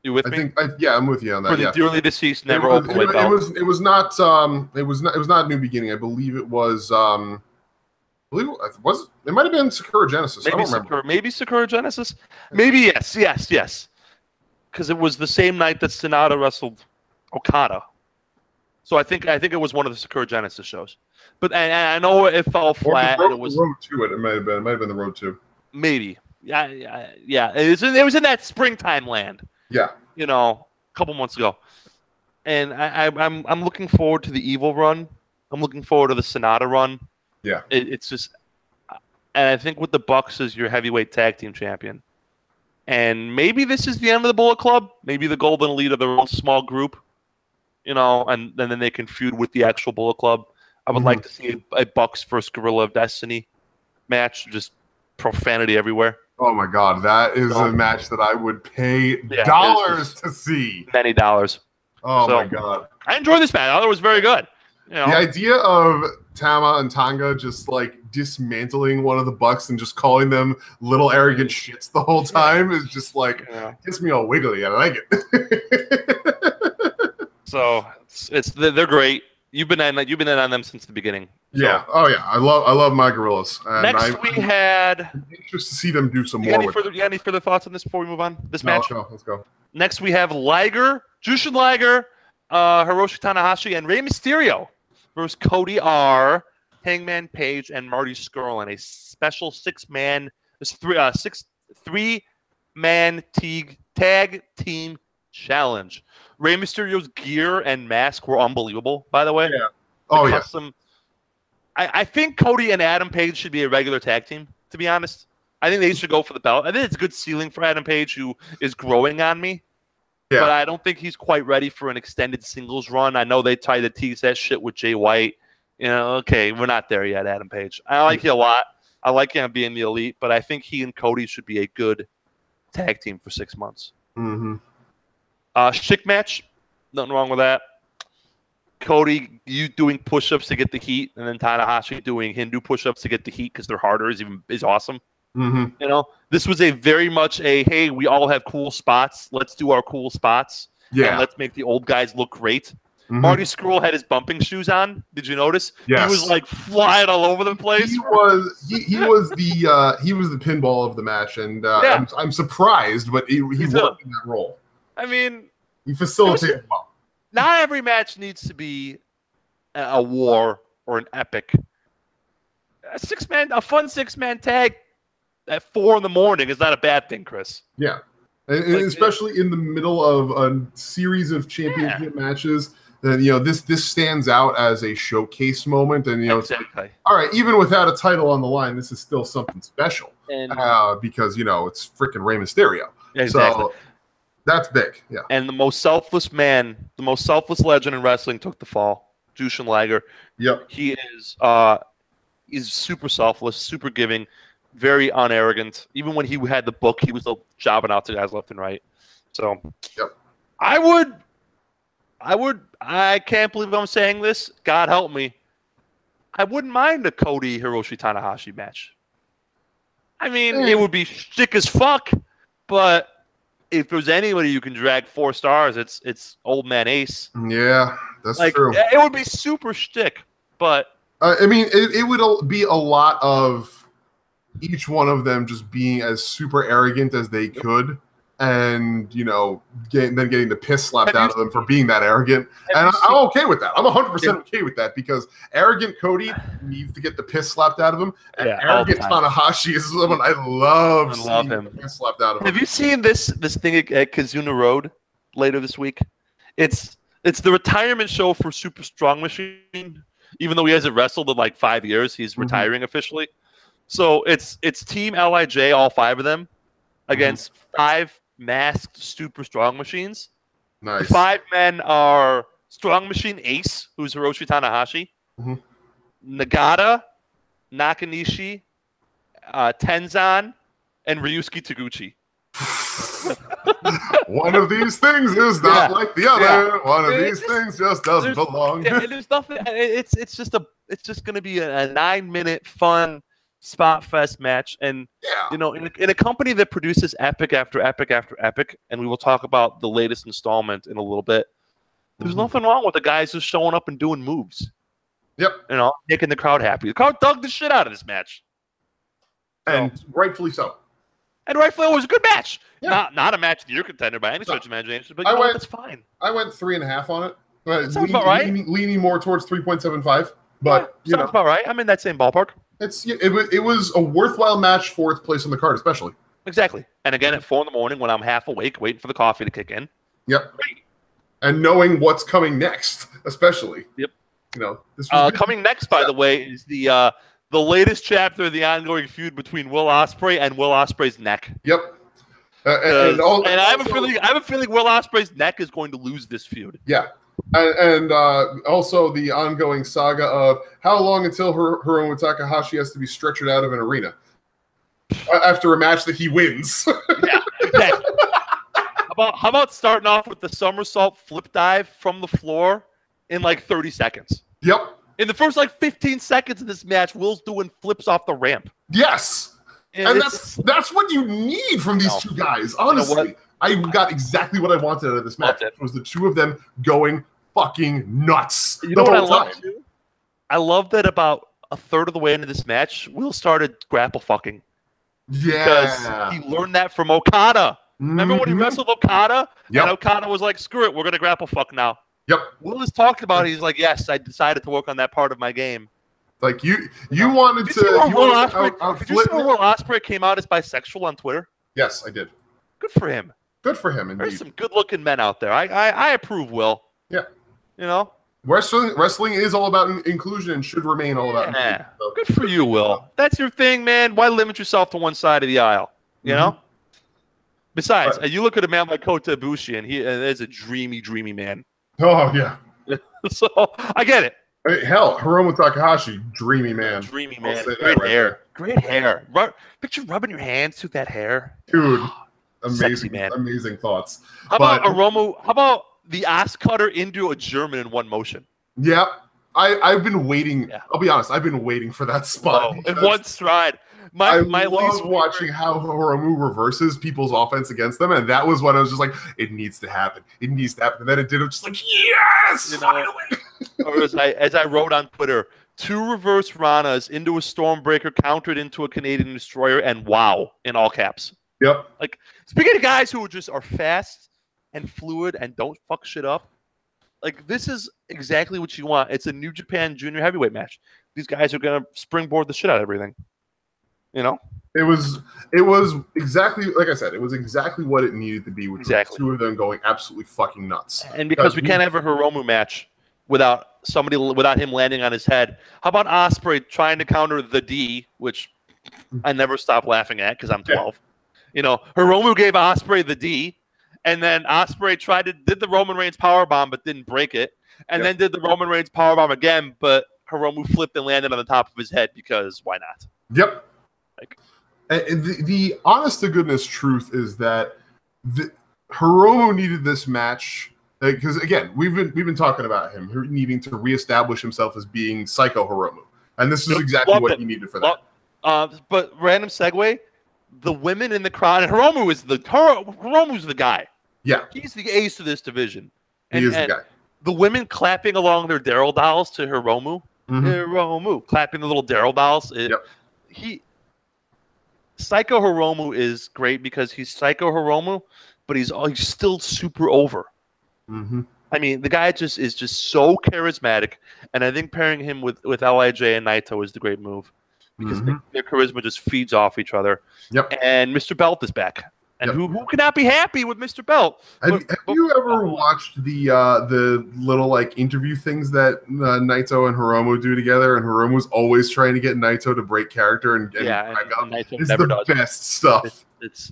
You with me? I'm with you on that. For the dearly deceased, never openweight belt. It was not New Beginning. I believe it was. It might have been Sakura Genesis. I don't remember. Maybe Sakura Genesis. Maybe yes. Because it was the same night that Sonata wrestled Okada. So I think it was one of the Sakura Genesis shows. But and I know it fell flat. It was Road to it. It might have been. It might have been the Road to. Maybe. Yeah. It was in that springtime land. Yeah. A couple months ago. And I'm looking forward to the Evil run. I'm looking forward to the Sonata run. Yeah. It's just, and I think with the Bucks as your heavyweight tag team champion, and maybe this is the end of the Bullet Club. Maybe the Golden Elite of their own small group, and then they can feud with the actual Bullet Club. I would like to see a Bucks versus Gorilla of Destiny match, just profanity everywhere. Oh my God, that is a match that I would pay dollars to see. Many dollars. Oh my God. I enjoyed this match. I thought it was very good. The idea of Tama and Tonga just like dismantling one of the Bucks and just calling them little arrogant shits the whole time is just like gets me all wiggly. I like it. So they're great. You've been in on them since the beginning. So. Yeah. Oh yeah. I love my gorillas. And Next we had. I'm anxious to see them do some more. You got any further thoughts on this before we move on? This match. Let's go. Next we have Jushin Liger, Hiroshi Tanahashi, and Rey Mysterio versus Cody R, Hangman Page, and Marty Scurll in a special three-man tag team challenge. Rey Mysterio's gear and mask were unbelievable, by the way. Yeah. Oh, custom. I think Cody and Adam Page should be a regular tag team, to be honest. I think they should go for the belt. I think it's a good ceiling for Adam Page, who is growing on me. Yeah. But I don't think he's quite ready for an extended singles run. I know they tried to tease that shit with Jay White. Okay, we're not there yet, Adam Page. I like you a lot. I like him being the elite, but I think he and Cody should be a good tag team for 6 months. Mm-hmm. Chick match, nothing wrong with that. Cody, you doing push-ups to get the heat, and then Tanahashi doing Hindu push-ups to get the heat because they're harder is awesome. Mm-hmm. This was a very much hey, we all have cool spots. Let's do our cool spots. Yeah. And let's make the old guys look great. Mm-hmm. Marty Scurll had his bumping shoes on. Did you notice? Yes. He was like flying all over the place. He was the pinball of the match, and I'm surprised, but he worked in that role. I mean, he facilitated well. Not every match needs to be a war or an epic. a fun 6-man tag at 4 in the morning is not a bad thing, Chris. Yeah. And especially in the middle of a series of championship matches, then this stands out as a showcase moment, and exactly. All right, even without a title on the line, this is still something special, and because it's freaking Rey Mysterio. Exactly. So that's big. Yeah. And the most selfless man, the most selfless legend in wrestling took the fall. Jushin Liger. Yep. He is super selfless, super giving, very unarrogant. Even when he had the book, he was still jobbing out to guys left and right. So yep. I can't believe I'm saying this. God help me. I wouldn't mind a Cody Hiroshi Tanahashi match. I mean, it would be shtick as fuck, but if there's anybody you can drag 4 stars, it's Old Man Ace. Yeah, that's true. It would be super shtick, but I mean, it would be a lot of each one of them just being as super arrogant as they could. And getting the piss slapped out of them for being that arrogant, and I'm okay with that. I'm 100% okay with that because arrogant Cody needs to get the piss slapped out of him, and arrogant Tanahashi is someone I love seeing him. The piss slapped out of him. Have you seen this thing at Kazuna Road later this week? It's the retirement show for Super Strong Machine. Even though he hasn't wrestled in like 5 years, he's retiring officially. So it's Team LIJ, all 5 of them, against 5 masked super strong machines. Nice. The 5 men are Strong Machine Ace, who's Hiroshi Tanahashi, Nagata, Nakanishi, Tenzan, and Ryusuke Taguchi. One of these things is not like the other. One of these things just doesn't belong. There's nothing. It's just going to be a 9-minute fun spot fest match, and in a company that produces epic after epic after epic, and we will talk about the latest installment in a little bit. There's nothing wrong with the guys just showing up and doing moves. Yep. Making the crowd happy. The crowd dug the shit out of this match, and rightfully so. And rightfully, it was a good match. Yeah. Not a match that you're contender by any stretch of imagination, but that's fine. I went 3.5 on it. That sounds about right. Leaning more towards 3.75, but sounds about right. I'm in that same ballpark. It was a worthwhile match for its place on the card, especially. Exactly. And again, at 4 in the morning when I'm half awake, waiting for the coffee to kick in. Yep. Great. And knowing what's coming next, especially. Yep. This was coming next, by the way, is the latest chapter of the ongoing feud between Will Ospreay and Will Ospreay's neck. Yep. And I have a feeling Will Ospreay's neck is going to lose this feud. Yeah. And also the ongoing saga of how long until Hiromu Takahashi has to be stretchered out of an arena after a match that he wins. Yeah, exactly. How about starting off with the somersault flip dive from the floor in like 30 seconds? Yep. In the first 15 seconds of this match, Will's doing flips off the ramp. Yes. And that's what you need from these two guys. Honestly, I got exactly what I wanted out of this match. It was the two of them going fucking nuts. You know what I love too? I love that about a third of the way into this match, Will started grapple fucking. Yeah. Because he learned that from Okada. Remember when he wrestled Okada? Yep. And Okada was like, screw it, we're going to grapple fuck now. Yep. Will has talked about it. He's like, yes, I decided to work on that part of my game. Like you wanted to. Did you see Will Ospreay came out as bisexual on Twitter? Yes, I did. Good for him. Good for him. Indeed. There's some good-looking men out there. I approve, Will. Yeah. Wrestling is all about inclusion and should remain all about inclusion. So. Good for you, Will. That's your thing, man. Why limit yourself to one side of the aisle? You know. Besides, you look at a man like Kota Ibushi, and he is a dreamy, dreamy man. Oh yeah. So I get it. Hey, hell, Hiromu Takahashi, dreamy man. Dreamy man. Great hair. Great hair. Picture rubbing your hands through that hair. Dude, amazing, sexy, man. Amazing thoughts. How about Hiromu? How about the ass cutter into a German in one motion? Yeah. I've been waiting. Yeah. I'll be honest. I've been waiting for that spot. In one stride. I love watching how Hiromu reverses people's offense against them, and that was when I was just like, it needs to happen. It needs to happen. And then it did. It was just like, yes, finally. Or as I wrote on Twitter, 2 reverse Ranas into a Stormbreaker, countered into a Canadian Destroyer, and wow, in all caps. Yep. Like, speaking of guys who just are fast and fluid and don't fuck shit up, like, this is exactly what you want. It's a New Japan Junior Heavyweight match. these guys are going to springboard the shit out of everything. You know? It was exactly, like I said, it was exactly what it needed to be, which was the two of them going absolutely fucking nuts. And because we can't have a Hiromu match without him landing on his head. How about Ospreay trying to counter the D, which I never stop laughing at because I'm 12. You know, Hiromu gave Ospreay the D, and then Ospreay did the Roman Reigns powerbomb but didn't break it, and then did the Roman Reigns powerbomb again, but Hiromu flipped and landed on the top of his head because why not? Yep. And the honest to goodness truth is that Hiromu needed this match because again we've been talking about him needing to reestablish himself as being Psycho Hiromu, and this is exactly what he needed for that. But random segue, the women in the crowd, and Hiromu's the guy. Yeah, he's the ace of this division. He is the guy. The women clapping along their Daryl dolls to Hiromu, Hiromu clapping the little Daryl dolls. Psycho Hiromu is great because he's Psycho Hiromu, but he's still super over. Mm-hmm. I mean, the guy is just so charismatic, and I think pairing him with LIJ and Naito is the great move because their charisma just feeds off each other. Yep. And Mr. Belt is back, and who cannot be happy with Mr. Belt? Have you ever watched the little like interview things that Naito and Hiromu do together? And Hiromu's always trying to get Naito to break character and Naito it's never the does. best stuff. It's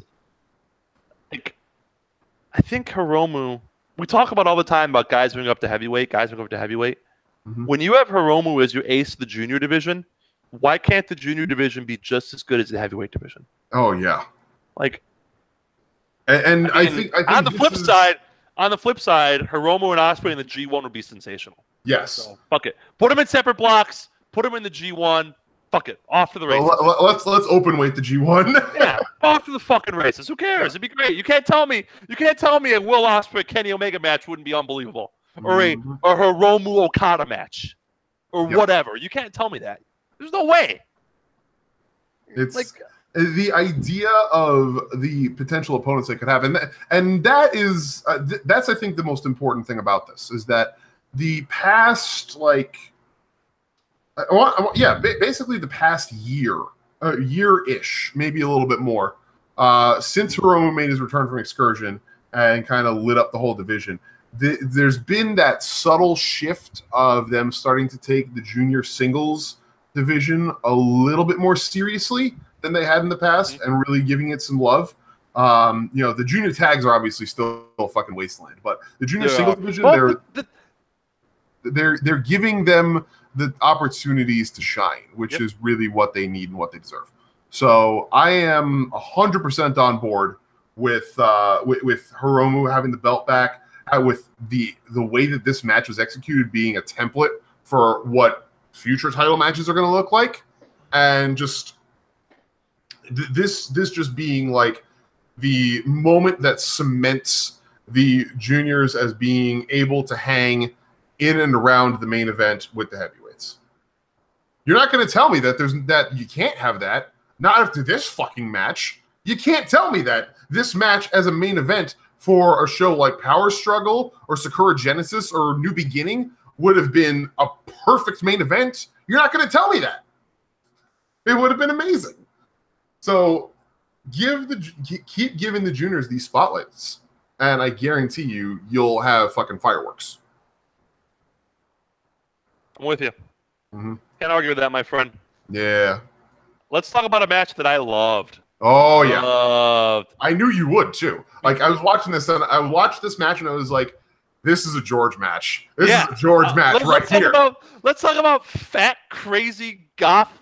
like I think Hiromu. We talk about all the time about guys moving up to heavyweight. When you have Hiromu as your ace of the junior division, why can't the junior division be just as good as the heavyweight division? Oh yeah, like. And I think on the flip side, Hiromu and Ospreay in the G1 would be sensational. Yes. So, fuck it. Put them in separate blocks. Put them in the G1. Fuck it. Off to the races. Well, let's open weight the G1. Yeah. Off to the fucking races. Who cares? It'd be great. You can't tell me a Will Ospreay Kenny Omega match wouldn't be unbelievable, or a Hiromu Okada match, or whatever. You can't tell me that. There's no way. It's like. The idea of the potential opponents they could have, and that is that's I think the most important thing about this is that the past basically the past year-ish, maybe a little bit more, since Hiromu made his return from excursion and kind of lit up the whole division. There's been that subtle shift of them starting to take the junior singles division a little bit more seriously than they had in the past, and really giving it some love. The junior tags are obviously still fucking wasteland, but the junior singles division, they're giving them the opportunities to shine, which is really what they need and what they deserve. So I am 100% on board with Hiromu having the belt back, with the way that this match was executed being a template for what future title matches are going to look like, and just. This just being like the moment that cements the juniors as being able to hang in and around the main event with the heavyweights. You're not going to tell me that you can't have that. Not after this fucking match. You can't tell me that this match as a main event for a show like Power Struggle or Sakura Genesis or New Beginning would have been a perfect main event. You're not going to tell me that. It would have been amazing. So keep giving the juniors these spotlights, and I guarantee you'll have fucking fireworks. I'm with you. Can't argue with that, my friend. Yeah. Let's talk about a match that I loved. Oh yeah. I knew you would too. Like I was watching this, and I watched this match, and I was like, "This is a George match. This is a George match right here." Let's talk about fat, crazy goth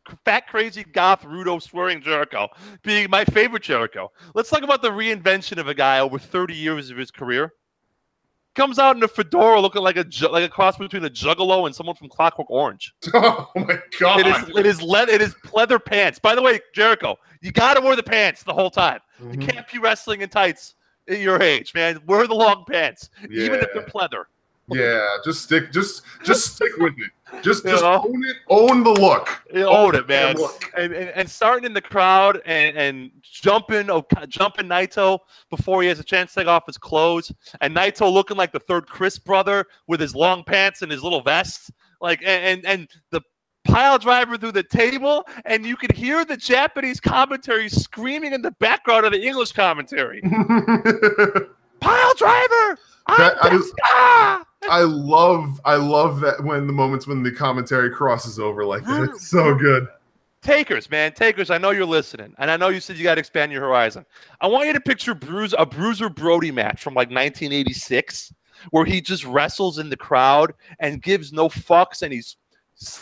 Rudo swearing Jericho being my favorite Jericho. Let's talk about the reinvention of a guy over 30 years of his career. Comes out in a fedora looking like a cross between a Juggalo and someone from Clockwork Orange. Oh my god! It is leather pants. By the way, Jericho, you got to wear the pants the whole time. You can't be wrestling in tights at your age, man. Wear the long pants, even if they're pleather. Yeah, just stick with it. Just own it. Own the look. Own it, man. And starting in the crowd and jumping Naito before he has a chance to take off his clothes, and Naito looking like the third Chris brother with his long pants and his little vest. Like, and the pile driver through the table, and you could hear the Japanese commentary screaming in the background of the English commentary. Pile driver! I love that when the moments when the commentary crosses over like that. It's so good. Takers, man. Takers, I know you're listening. And I know you said you got to expand your horizon. I want you to picture a Bruiser Brody match from like 1986 where he just wrestles in the crowd and gives no fucks, and he's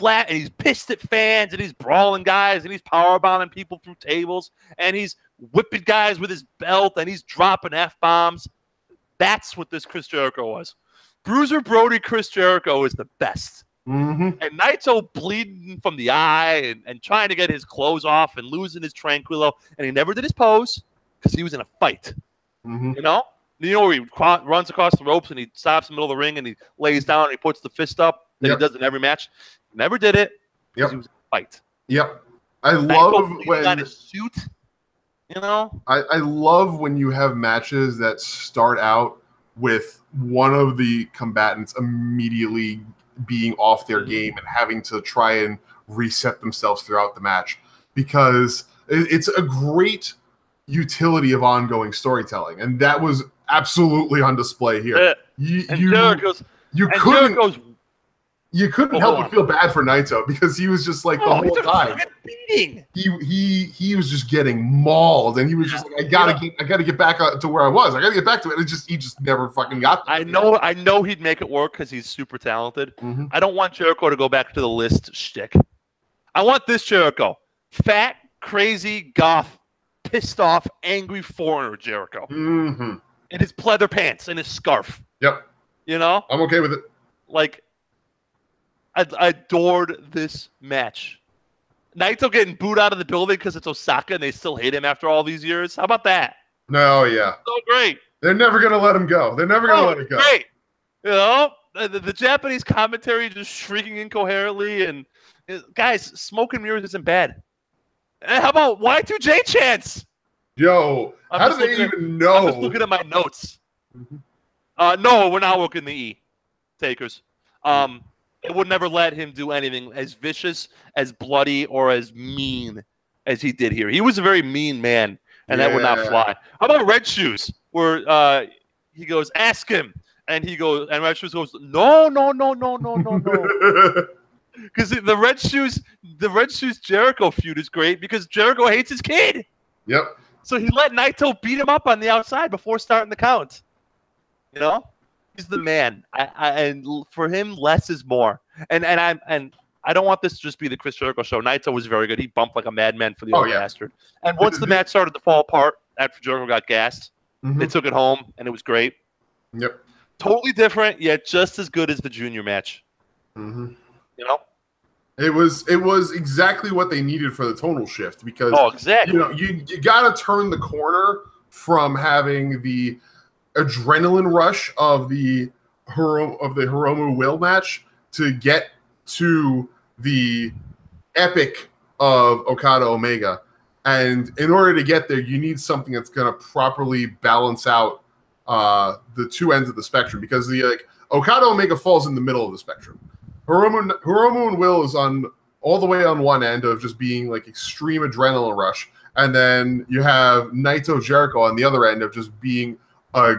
and he's pissed at fans, and he's brawling guys, and he's powerbombing people through tables, and he's whipping guys with his belt, and he's dropping F-bombs. That's what this Chris Jericho was. Bruiser Brody Chris Jericho is the best. Mm-hmm. And Naito bleeding from the eye and trying to get his clothes off and losing his tranquilo, and he never did his pose because he was in a fight. Mm-hmm. You know where he runs across the ropes and he stops in the middle of the ring and he lays down and he puts the fist up that he does in every match. Never did it because he was in a fight. Yep. I love when got his suit. You know, I love when you have matches that start out with one of the combatants immediately being off their game and having to try and reset themselves throughout the match, because it's a great utility of ongoing storytelling, and that was absolutely on display here. You couldn't help but feel bad for Naito because he was just like the whole time he was just getting mauled, and he was just like, I gotta get back to where I was. I gotta get back to it. And he just never fucking got there. I know he'd make it work because he's super talented. Mm-hmm. I don't want Jericho to go back to the list shtick. I want this Jericho, fat, crazy, goth, pissed off, angry foreigner Jericho, mm-hmm. in his pleather pants and his scarf. Yep. You know, I'm okay with it. Like, I adored this match. Naito getting booed out of the building because it's Osaka and they still hate him after all these years. How about that? No, yeah. So great. They're never going to let him go. They're never going to let him go. Great. You know, the Japanese commentary just shrieking incoherently. And guys, smoke and mirrors isn't bad. And how about Y2J chants? Yo, how do they even know? I'm just looking at my notes. Mm-hmm. No, we're not working the E. Takers. It would never let him do anything as vicious, as bloody, or as mean as he did here. He was a very mean man, and that would not fly. How about Red Shoes, where he goes, ask him, and and Red Shoes goes, no. Because the Red Shoes Jericho feud is great because Jericho hates his kid. Yep. So he let Naito beat him up on the outside before starting the count. You know? He's the man, and for him, less is more. And I don't want this to just be the Chris Jericho show. Naito was very good. He bumped like a madman for the old bastard. And once the match started to fall apart after Jericho got gassed, they took it home, and it was great. Yep. Totally different, yet just as good as the junior match. Mm-hmm. You know. It was exactly what they needed for the tonal shift, because exactly. You got to turn the corner from having the adrenaline rush of the Hiromu Will match to get to the epic of Okada Omega, and in order to get there, you need something that's going to properly balance out the two ends of the spectrum, because the Okada Omega falls in the middle of the spectrum. Hiromu and Will is all the way on one end of just being like extreme adrenaline rush, and then you have Naito Jericho on the other end of just being a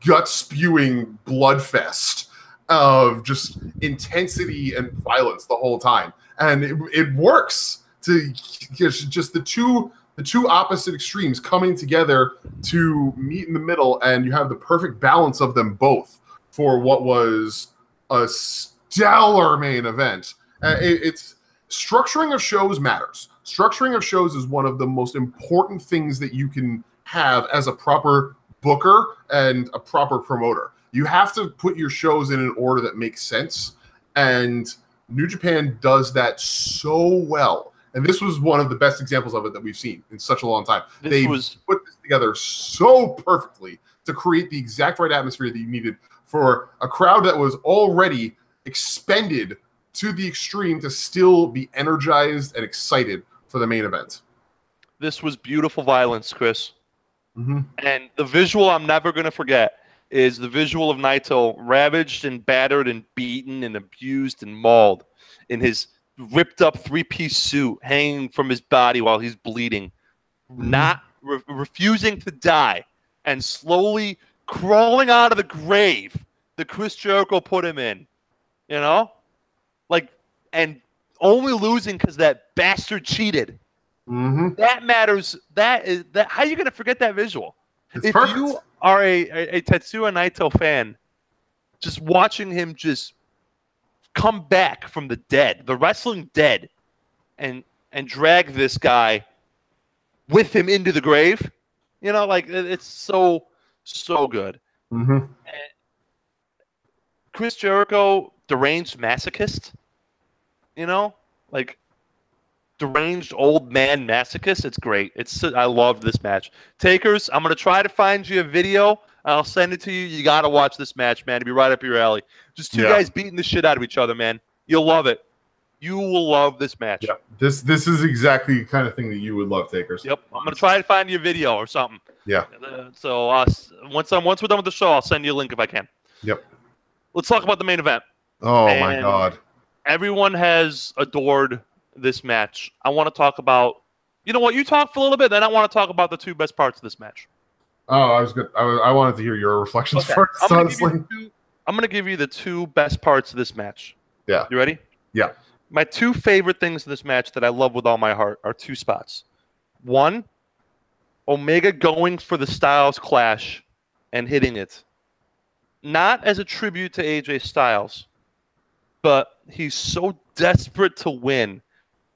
gut-spewing bloodfest of just intensity and violence the whole time, and it works to just the two opposite extremes coming together to meet in the middle, and you have the perfect balance of them both for what was a stellar main event. It's structuring of shows matters. Structuring of shows is one of the most important things that you can have as a proper booker and a proper promoter. You have to put your shows in an order that makes sense, and New Japan does that so well. And this was one of the best examples of it that we've seen in such a long time. They put this together so perfectly to create the exact right atmosphere that you needed for a crowd that was already expended to the extreme to still be energized and excited for the main event. This was beautiful violence, Chris. Mm-hmm. And the visual I'm never going to forget is the visual of Naito ravaged and battered and beaten and abused and mauled in his ripped up 3-piece suit hanging from his body while he's bleeding, not refusing to die, and slowly crawling out of the grave that Chris Jericho put him in. You know? Like, and only losing because that bastard cheated. That matters. That how are you going to forget that visual? If perfect. You are a Tetsuya Naito fan, just watching him just come back from the dead, the wrestling dead, and drag this guy with him into the grave, you know, like it's so good. And Chris Jericho, deranged masochist, you know, like deranged old man masochist. It's great. I love this match. Takers, I'm gonna try to find you a video. I'll send it to you. You gotta watch this match, man. It'll be right up your alley. Just two guys beating the shit out of each other, man. You'll love it. You will love this match. Yeah. This is exactly the kind of thing that you would love, Takers. Yep. I'm gonna try to find you a video or something. Yeah. So once we're done with the show, I'll send you a link if I can. Yep. Let's talk about the main event. Oh my God. Everyone has adored this match. I want to talk about. You know what? You talk for a little bit, then I want to talk about the two best parts of this match. Oh, I was good. I wanted to hear your reflections first. Honestly, I'm going to give you the two best parts of this match. Yeah. You ready? Yeah. My two favorite things in this match that I love with all my heart are two spots. One, Omega going for the Styles Clash and hitting it. Not as a tribute to AJ Styles, but he's so desperate to win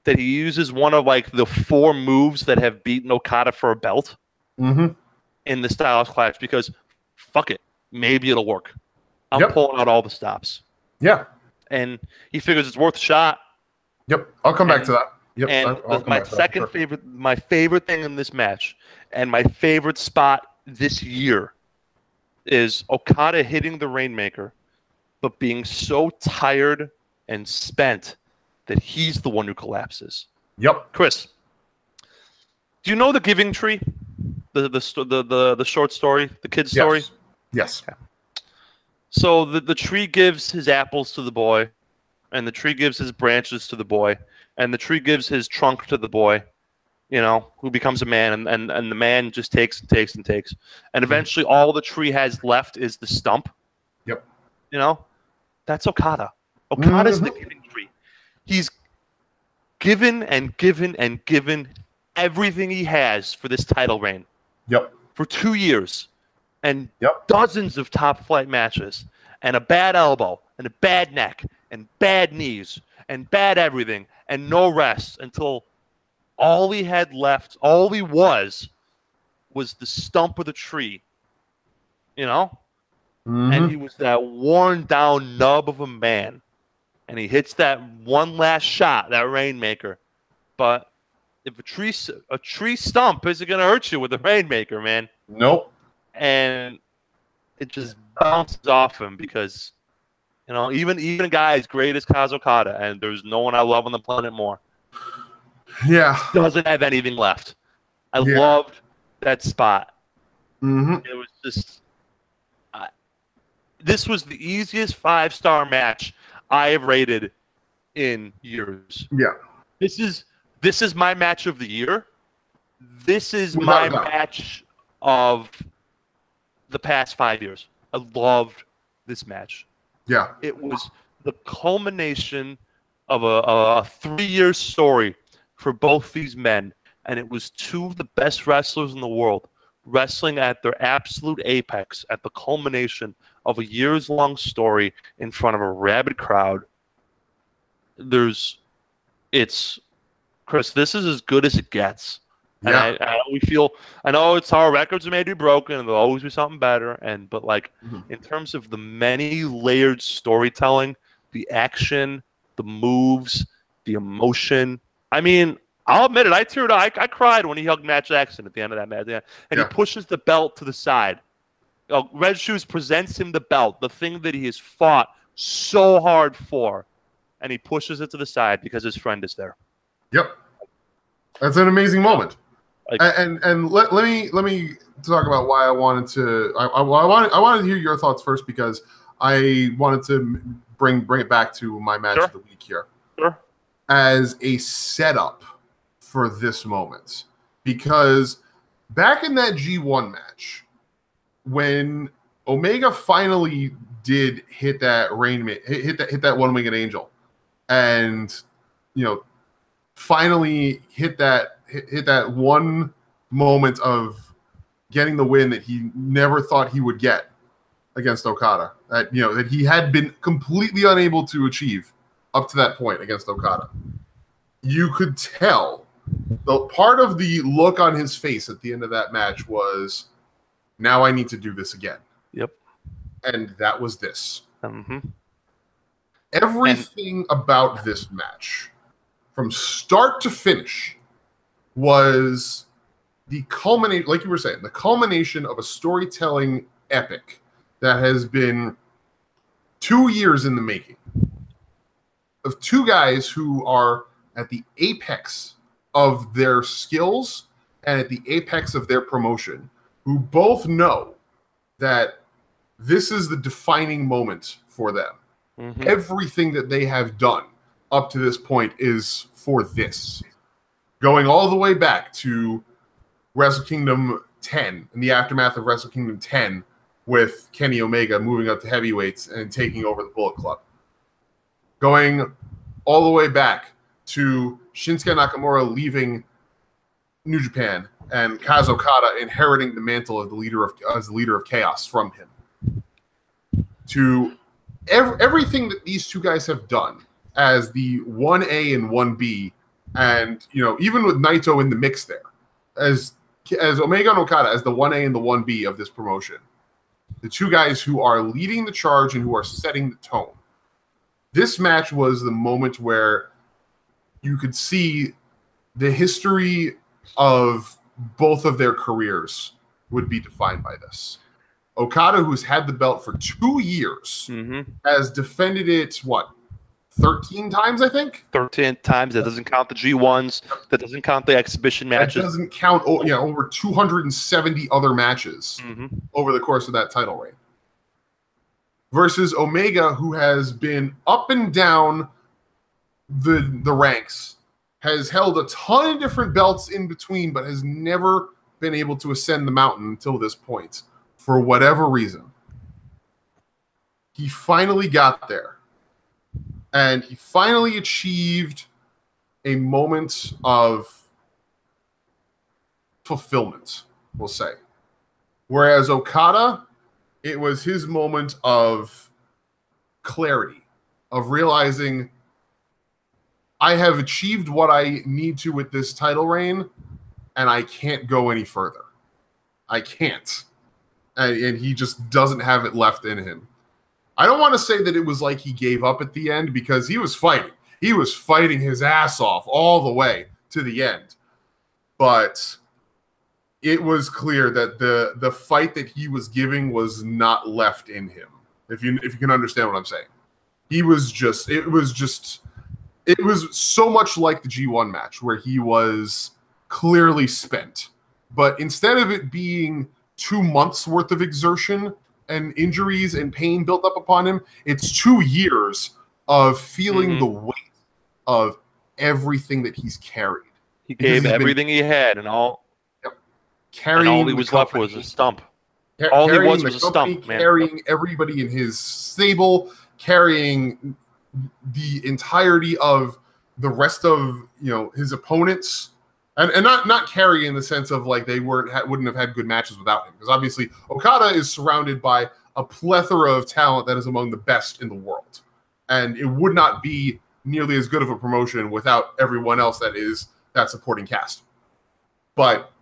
that he uses one of like the 4 moves that have beaten Okada for a belt in the Styles Clash because fuck it, maybe it'll work. I'm pulling out all the stops. Yeah. And he figures it's worth a shot. Yep. I'll come back to that. Yep. And my second favorite, my favorite thing in this match and my favorite spot this year is Okada hitting the Rainmaker, but being so tired and spent that he's the one who collapses. Yep. Chris, do you know the Giving Tree? The short story, the kid's story? Yes. Okay. So the tree gives his apples to the boy, and the tree gives his branches to the boy, and the tree gives his trunk to the boy, you know, who becomes a man, and the man just takes and takes and takes. And eventually all the tree has left is the stump. Yep. You know? That's Okada. Okada's the Giving Tree. He's given and given and given everything he has for this title reign. Yep. For 2 years. And dozens of top flight matches. And a bad elbow. And a bad neck. And bad knees. And bad everything. And no rest until all he had left, all he was the stump of the tree. You know? And he was that worn down nub of a man. And he hits that one last shot, that Rainmaker. But if a tree stump isn't going to hurt you with a Rainmaker, man. Nope. And it just bounces off him because, you know, even a guy as great as Kaz Okada, and there's no one I love on the planet more. Yeah. Doesn't have anything left. I loved that spot. It was just... this was the easiest 5-star match I have rated in years. Yeah. This is my match of the year. This is my match of the past 5 years. I loved this match. Yeah. It was the culmination of a 3-year story for both these men, and it was two of the best wrestlers in the world wrestling at their absolute apex at the culmination of a years-long story in front of a rabid crowd. Chris, this is as good as it gets. Yeah. And I know it's our records may be broken and there'll always be something better. But like in terms of the many layered storytelling, the action, the moves, the emotion. I mean, I'll admit it. I teared up. I cried when he hugged Matt Jackson at the end of that match. And he pushes the belt to the side. Red Shoes presents him the belt, the thing that he has fought so hard for. And he pushes it to the side because his friend is there. Yep. That's an amazing moment. Like, and let me talk about why I wanted to. I wanted to hear your thoughts first because I wanted to bring it back to my match of the week here. Sure. As a setup for this moment, because back in that G1 match, when Omega finally did hit that hit that one-winged angel, and finally hit that one moment of getting the win that he never thought he would get against Okada, that he had been completely unable to achieve up to that point against Okada. You could tell the part of the look on his face at the end of that match was, now I need to do this again. Yep. And that was this. Mm-hmm. Everything about this match, from start to finish, was the culmination, like you were saying, the culmination of a storytelling epic that has been 2 years in the making, of two guys who are at the apex of their skills and at the apex of their promotion, who both know that this is the defining moment for them. Mm-hmm. Everything that they have done up to this point is for this. Going all the way back to Wrestle Kingdom 10, in the aftermath of Wrestle Kingdom 10, with Kenny Omega moving up to heavyweights and taking over the Bullet Club. Going all the way back to Shinsuke Nakamura leaving New Japan and Kaz Okada inheriting the mantle of as the leader of Chaos from him. To everything that these two guys have done as the 1A and 1B, and even with Naito in the mix there, as Omega and Okada as the 1A and the 1B of this promotion, the two guys who are leading the charge and who are setting the tone. This match was the moment where you could see the history of both of their careers would be defined by this. Okada, who's had the belt for 2 years, has defended it, 13 times, I think? 13 times. That doesn't count the G1s. That doesn't count the exhibition matches. That doesn't count over 270 other matches over the course of that title reign. Versus Omega, who has been up and down the ranks, has held a ton of different belts in between, but has never been able to ascend the mountain until this point, for whatever reason. He finally got there. And he finally achieved a moment of fulfillment, we'll say. Whereas Okada, it was his moment of clarity, of realizing, I have achieved what I need to with this title reign, and I can't go any further. I can't. And he just doesn't have it left in him. I don't want to say that it was like he gave up at the end, because he was fighting. He was fighting his ass off all the way to the end. But it was clear that the fight that he was giving was not left in him. If you can understand what I'm saying. It was so much like the G1 match where he was clearly spent. But instead of it being 2 months worth of exertion and injuries and pain built up upon him, it's 2 years of feeling the weight of everything that he's carried. He gave everything he had, and all. Yep. And all he was left was a stump. All he was a stump, man. Carrying everybody in his stable, carrying the entirety of the rest of his opponents. And not carry in the sense of like they wouldn't have had good matches without him, because obviously Okada is surrounded by a plethora of talent that is among the best in the world, and it would not be nearly as good of a promotion without everyone else that is that supporting cast. But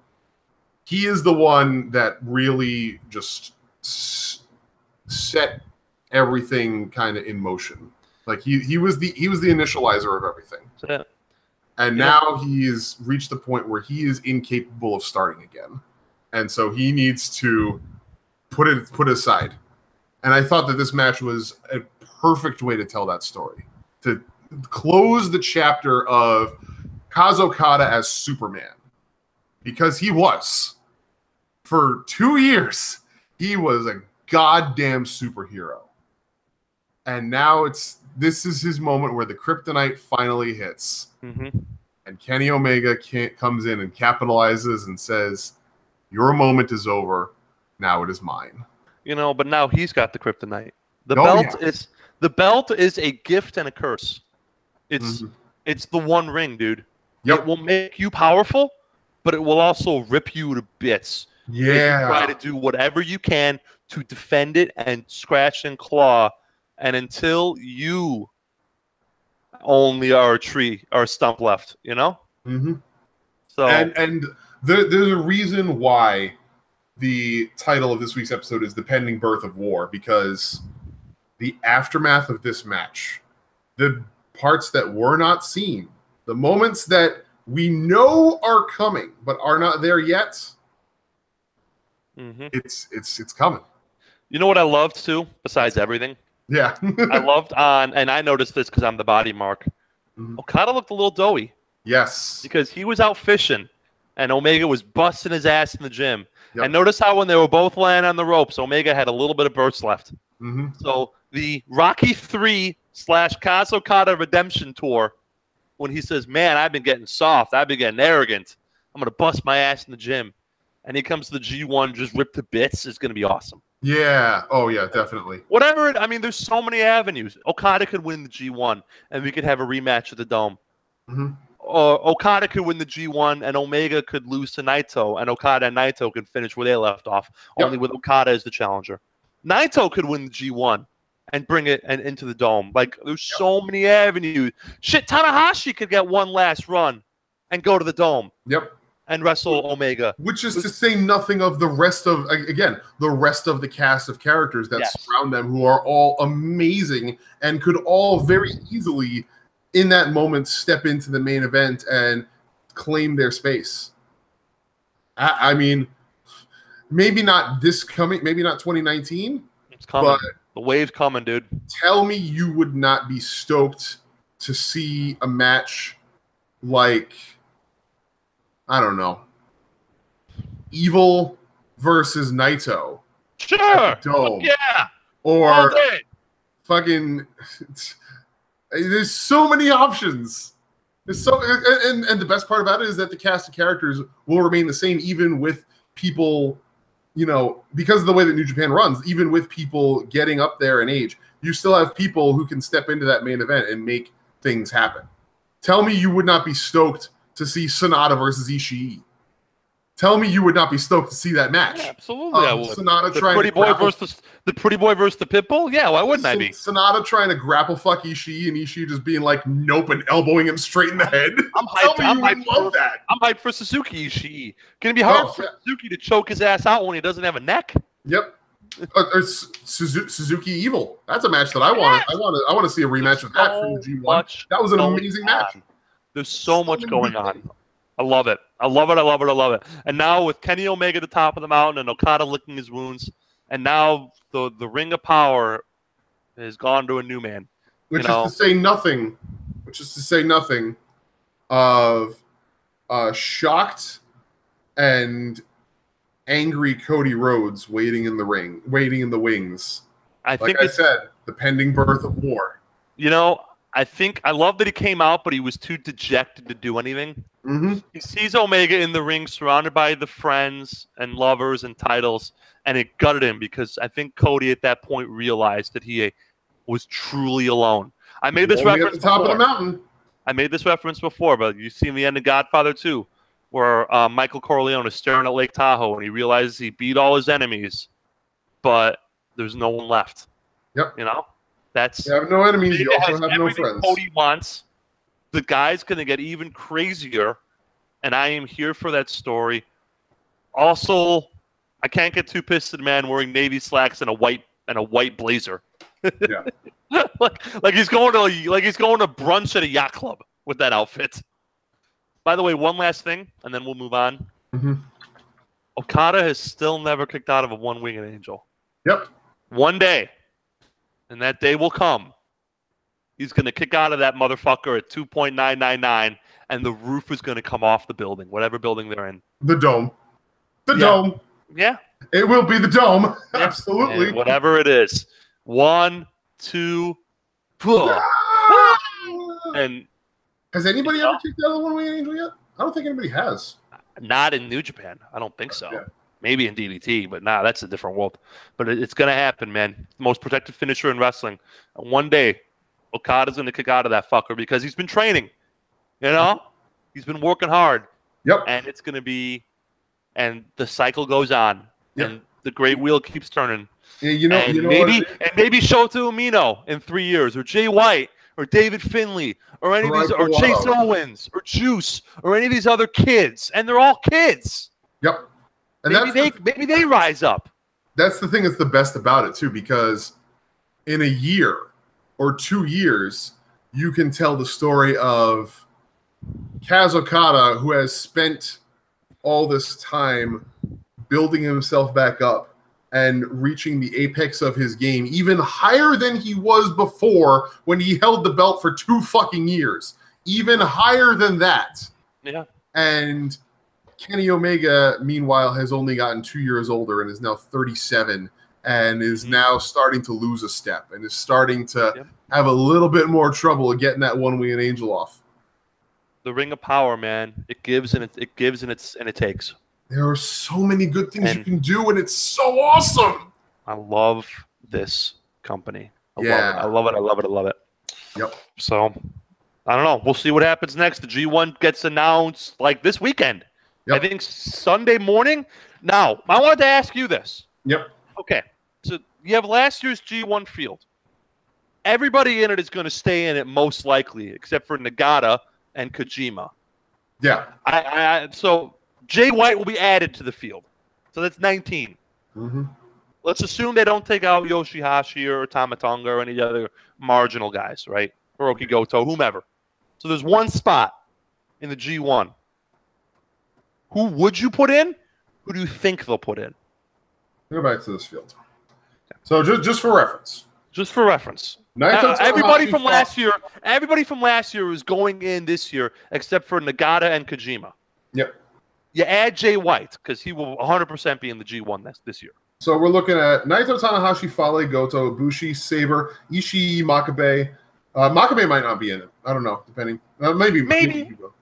he is the one that really just set everything kind of in motion. Like he was the initializer of everything. Yeah. And now he's reached the point where he is incapable of starting again. And so he needs to put it aside. And I thought that this match was a perfect way to tell that story. To close the chapter of Kaz Okada as Superman. because he was. For 2 years, he was a goddamn superhero. And now this is his moment where the kryptonite finally hits. Mm-hmm. And Kenny Omega comes in and capitalizes and says, your moment is over. Now it is mine. You know, but now he's got the kryptonite. The belt is a gift and a curse. It's the one ring, dude. Yep. It will make you powerful, but it will also rip you to bits. Yeah. If you try to do whatever you can to defend it and scratch and claw, and until you only are a tree or a stump left, you know? Mm-hmm. So and there's a reason why the title of this week's episode is The Pending Birth of War, because the aftermath of this match, the parts that were not seen, the moments that we know are coming but are not there yet, it's coming. You know what I loved too, besides everything? Yeah. I loved and I noticed this because I'm the body mark. Okada looked a little doughy. Yes. Because he was out fishing, and Omega was busting his ass in the gym. Yep. And notice how when they were both laying on the ropes, Omega had a little bit of burst left. Mm-hmm. So the Rocky 3 / Kaz Okada Redemption Tour, when he says, man, I've been getting soft, I've been getting arrogant, I'm going to bust my ass in the gym, and he comes to the G1 just ripped to bits, is going to be awesome. Yeah. Oh, yeah, definitely. Whatever. I mean, there's so many avenues. Okada could win the G1, and we could have a rematch at the Dome. Mm-hmm. Or Okada could win the G1, and Omega could lose to Naito, and Okada and Naito could finish where they left off, only with Okada as the challenger. Naito could win the G1 and bring it into the Dome. Like, there's so many avenues. Shit, Tanahashi could get one last run and go to the Dome. Yep. And wrestle Omega. Which is to say nothing of the rest of, again, the rest of the cast of characters that surround them, who are all amazing and could all very easily, in that moment, step into the main event and claim their space. I mean, maybe not this coming, maybe not 2019. It's coming. But the wave's coming, dude. Tell me you would not be stoked to see a match like, I don't know, Evil versus Naito. Sure. Dome. Yeah. Or fucking. There's so many options. There's so, and the best part about it is that the cast of characters will remain the same, even with people, you know, because of the way that New Japan runs. Even with people getting up there in age, you still have people who can step into that main event and make things happen. Tell me you would not be stoked to see Sonata versus Ishii. Tell me you would not be stoked to see that match. Yeah, absolutely, I would. Sonata the trying pretty to boy versus the Pitbull. Yeah, why wouldn't I be? Sonata trying to grapple fuck Ishii, and Ishii just being like, nope, and elbowing him straight in the head. I'm hyped. I'm hyped for Suzuki Ishii. Gonna be hard for Suzuki to choke his ass out when he doesn't have a neck. Yep. Or Suzuki Evil. That's a match that I want. I want to see a rematch of that from the G1. That was an amazing match. There's so much going on. I love it. I love it. I love it. I love it. And now with Kenny Omega at the top of the mountain and Okada licking his wounds, and now the Ring of Power has gone to a new man. Which is to say nothing. Which is to say nothing of shocked and angry Cody Rhodes waiting in the ring, waiting in the wings. I said, the pending birth of war. You know, I love that he came out, but he was too dejected to do anything. Mm-hmm. He sees Omega in the ring, surrounded by the friends and lovers and titles, and it gutted him because I think Cody at that point realized that he was truly alone. I made this reference at the top of the mountain. I made this reference before, but you see the end of Godfather 2, where Michael Corleone is staring at Lake Tahoe, and he realizes he beat all his enemies, but there's no one left. Yep. You know? You have no enemies. You also have no friends. Cody wants. The guy's going to get even crazier, and I am here for that story. Also, I can't get too pissed at a man wearing navy slacks and a white blazer. Yeah. like he's going to brunch at a yacht club with that outfit. By the way, one last thing, and then we'll move on. Mm-hmm. Okada has still never kicked out of a one-winged angel. Yep. One day, and that day will come. He's going to kick out of that motherfucker at 2.999, and the roof is going to come off the building, whatever building they're in. The dome. The dome. Yeah. It will be the dome. Yeah. Absolutely. And whatever it is. 1, 2, 4. And has anybody ever kicked out of the one-winged angel yet? I don't think anybody has. Not in New Japan. I don't think so. Yeah. Maybe in DDT, but nah, that's a different world. But it's going to happen, man. The most protected finisher in wrestling. And one day, Okada's going to kick out of that fucker because he's been training. You know? He's been working hard. Yep. And it's going to be, and the cycle goes on. Yep. And the great wheel keeps turning. Yeah, maybe Shota Umino in 3 years, or Jay White, or David Finlay, or any of these, or Chase Owens, or Juice, or any of these other kids, and they're all kids. Yep. And maybe they rise up. That's the thing that's the best about it too, because in a year or 2 years, you can tell the story of Kaz Okada, who has spent all this time building himself back up and reaching the apex of his game, even higher than he was before when he held the belt for 2 fucking years. Even higher than that. Yeah. And Kenny Omega, meanwhile, has only gotten 2 years older and is now 37 and is now starting to lose a step and is starting to have a little bit more trouble getting that one-winged angel off. The Ring of Power, man. It gives and it gives and it takes. There are so many good things you can do, and it's so awesome. I love this company. I love it. Yep. So, I don't know. We'll see what happens next. The G1 gets announced like this weekend. Yep. I think Sunday morning. Now, I wanted to ask you this. Yep. Okay. So, you have last year's G1 field. Everybody in it is going to stay in it most likely, except for Nagata and Kojima. Yeah. So Jay White will be added to the field. So that's 19. Mm-hmm. Let's assume they don't take out Yoshihashi or Tamatonga or any other marginal guys, right? Hiroki Goto, whomever. So there's one spot in the G1. Who would you put in? Who do you think they'll put in? Go back to this field. So just for reference. Just for reference. Everybody from last year is going in this year except for Nagata and Kojima. Yep. You add Jay White because he will 100% be in the G1 this year. So we're looking at Naito, Tanahashi, Fale, Goto, Ibushi, Sabre, Ishii, Makabe. Makabe might not be in it. I don't know, depending. Maybe he will.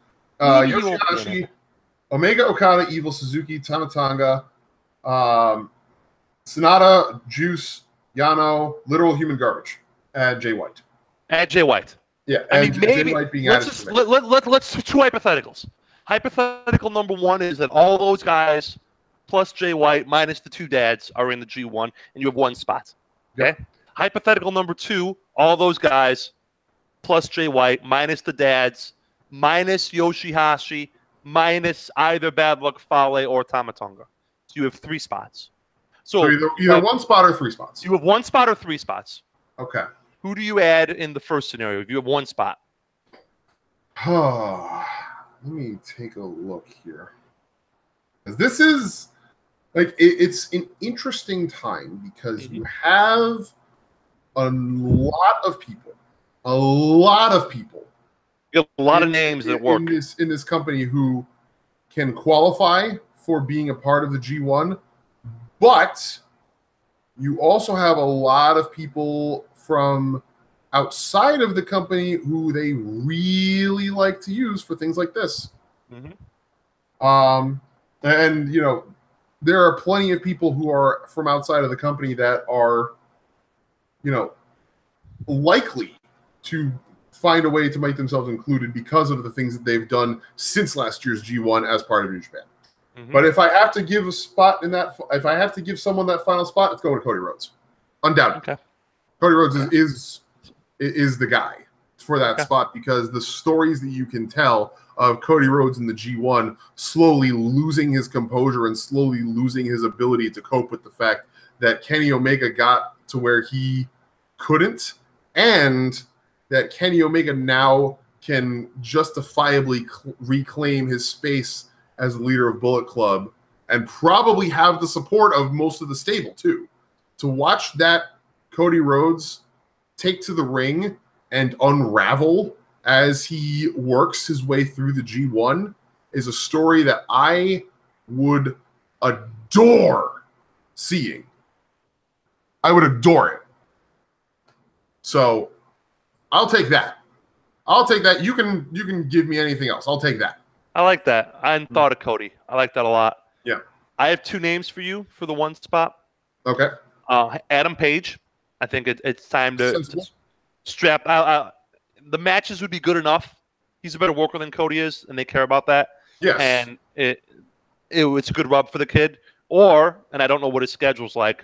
Yoshihashi, Omega, Okada, Evil, Suzuki, Tamatanga, Sonata, Juice, Yano, Literal Human Garbage. Add Jay White. Yeah, I mean, maybe. Jay White being let's do 2 hypotheticals. Hypothetical number 1 is that all those guys plus Jay White minus the 2 dads are in the G1, and you have 1 spot. Okay. Yep. Hypothetical number 2, all those guys plus Jay White minus the dads minus Yoshihashi minus either Bad Luck Fale or Tamatonga. So you have 3 spots. So either 1 spot or 3 spots. You have 1 spot or 3 spots. Okay. Who do you add in the first scenario if you have 1 spot? Let me take a look here. This is like it's an interesting time because you have a lot of people. You have a lot of names that work in this company who can qualify for being a part of the G1, but you also have a lot of people from outside of the company who they really like to use for things like this. Mm-hmm. And you know, there are plenty of people who are from outside of the company that are, you know, likely to find a way to make themselves included because of the things that they've done since last year's G1 as part of New Japan. Mm-hmm. But if I have to give a spot in that, if I have to give someone that final spot, it's going to Cody Rhodes, undoubtedly. Okay. Cody Rhodes is the guy for that spot because the stories that you can tell of Cody Rhodes in the G1 slowly losing his composure and slowly losing his ability to cope with the fact that Kenny Omega got to where he couldn't, and that Kenny Omega now can justifiably reclaim his space as the leader of Bullet Club and probably have the support of most of the stable too. To watch that Cody Rhodes take to the ring and unravel as he works his way through the G1 is a story that I would adore seeing. I would adore it. So I'll take that. I'll take that. You can give me anything else. I'll take that. I like that. I hadn't thought of Cody. I like that a lot. Yeah. I have 2 names for you for the 1 spot. Okay. Adam Page. I think it's time to strap out. The matches would be good enough. He's a better worker than Cody is, and they care about that. Yes. And it's a good rub for the kid. Or, and I don't know what his schedule's like,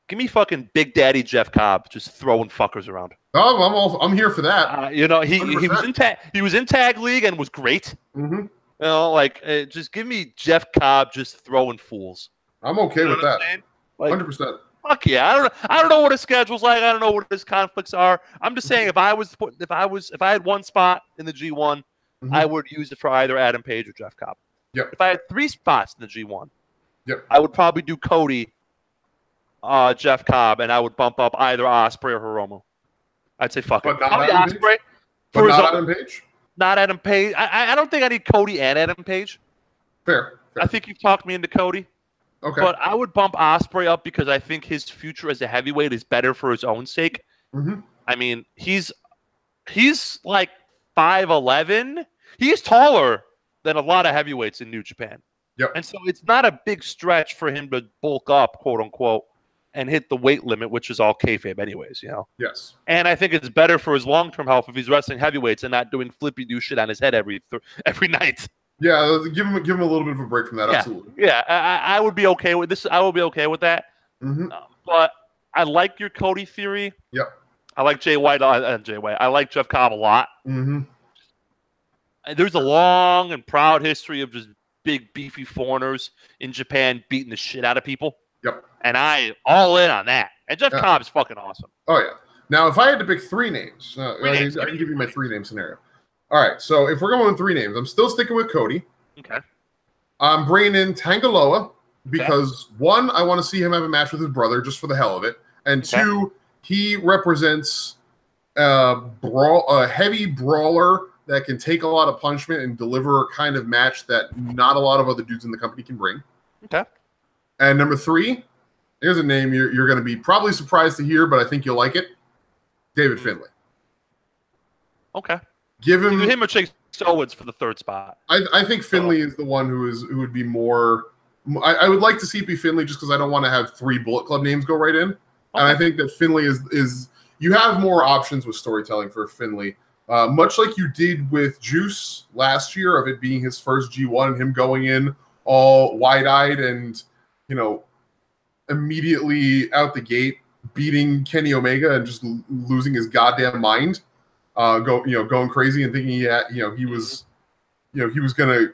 give me fucking Big Daddy Jeff Cobb just throwing fuckers around. Oh, I'm here for that. He was in tag league and was great. Mm-hmm. Just give me Jeff Cobb just throwing fools. I'm okay with that. 100%. Fuck yeah! I don't know what his schedule's like. I don't know what his conflicts are. I'm just saying, if I had 1 spot in the G1, I would use it for either Adam Page or Jeff Cobb. Yep. If I had 3 spots in the G1, I would probably do Cody, Jeff Cobb, and I would bump up either Ospreay or Hiromu. I'd say fuck it. Not Adam Page? But not Adam Page? Not Adam Page. I don't think I need Cody and Adam Page. Fair. I think you've talked me into Cody. Okay. But I would bump Ospreay up because I think his future as a heavyweight is better for his own sake. Mm-hmm. I mean, he's like 5'11". He's taller than a lot of heavyweights in New Japan. Yep. And so it's not a big stretch for him to bulk up, quote unquote, and hit the weight limit, which is all kayfabe anyways, Yes. And I think it's better for his long-term health if he's wrestling heavyweights and not doing flippy-do shit on his head every night. Yeah, give him a little bit of a break from that. Yeah. Absolutely. Yeah, I would be okay with this. I would be okay with that. Mm-hmm. But I like your Cody theory. Yep. I like Jay White. I like Jeff Cobb a lot. Mm-hmm. There's a long and proud history of just big, beefy foreigners in Japan beating the shit out of people. Yep. And I all in on that. And Jeff Cobb is fucking awesome. Oh, yeah. Now, if I had to pick 3 names, I can give you my 3-name scenario. All right, so if we're going with 3 names, I'm still sticking with Cody. Okay. I'm bringing in Tangaloa because, 1, I want to see him have a match with his brother just for the hell of it. And 2, he represents a heavy brawler that can take a lot of punishment and deliver a kind of match that not a lot of other dudes in the company can bring. Okay. And number 3, here's a name you're going to be probably surprised to hear, but I think you'll like it. David Finlay. Okay. Give him or Chase Owens for the 3rd spot. I think Finlay is the one who would be more. I would like to see it be Finlay just because I don't want to have 3 Bullet Club names go right in. Okay. And I think that Finlay is you have more options with storytelling for Finlay. Much like you did with Juice last year, of it being his first G1 and him going in all wide-eyed and, immediately out the gate beating Kenny Omega and just losing his goddamn mind, going crazy and thinking he was gonna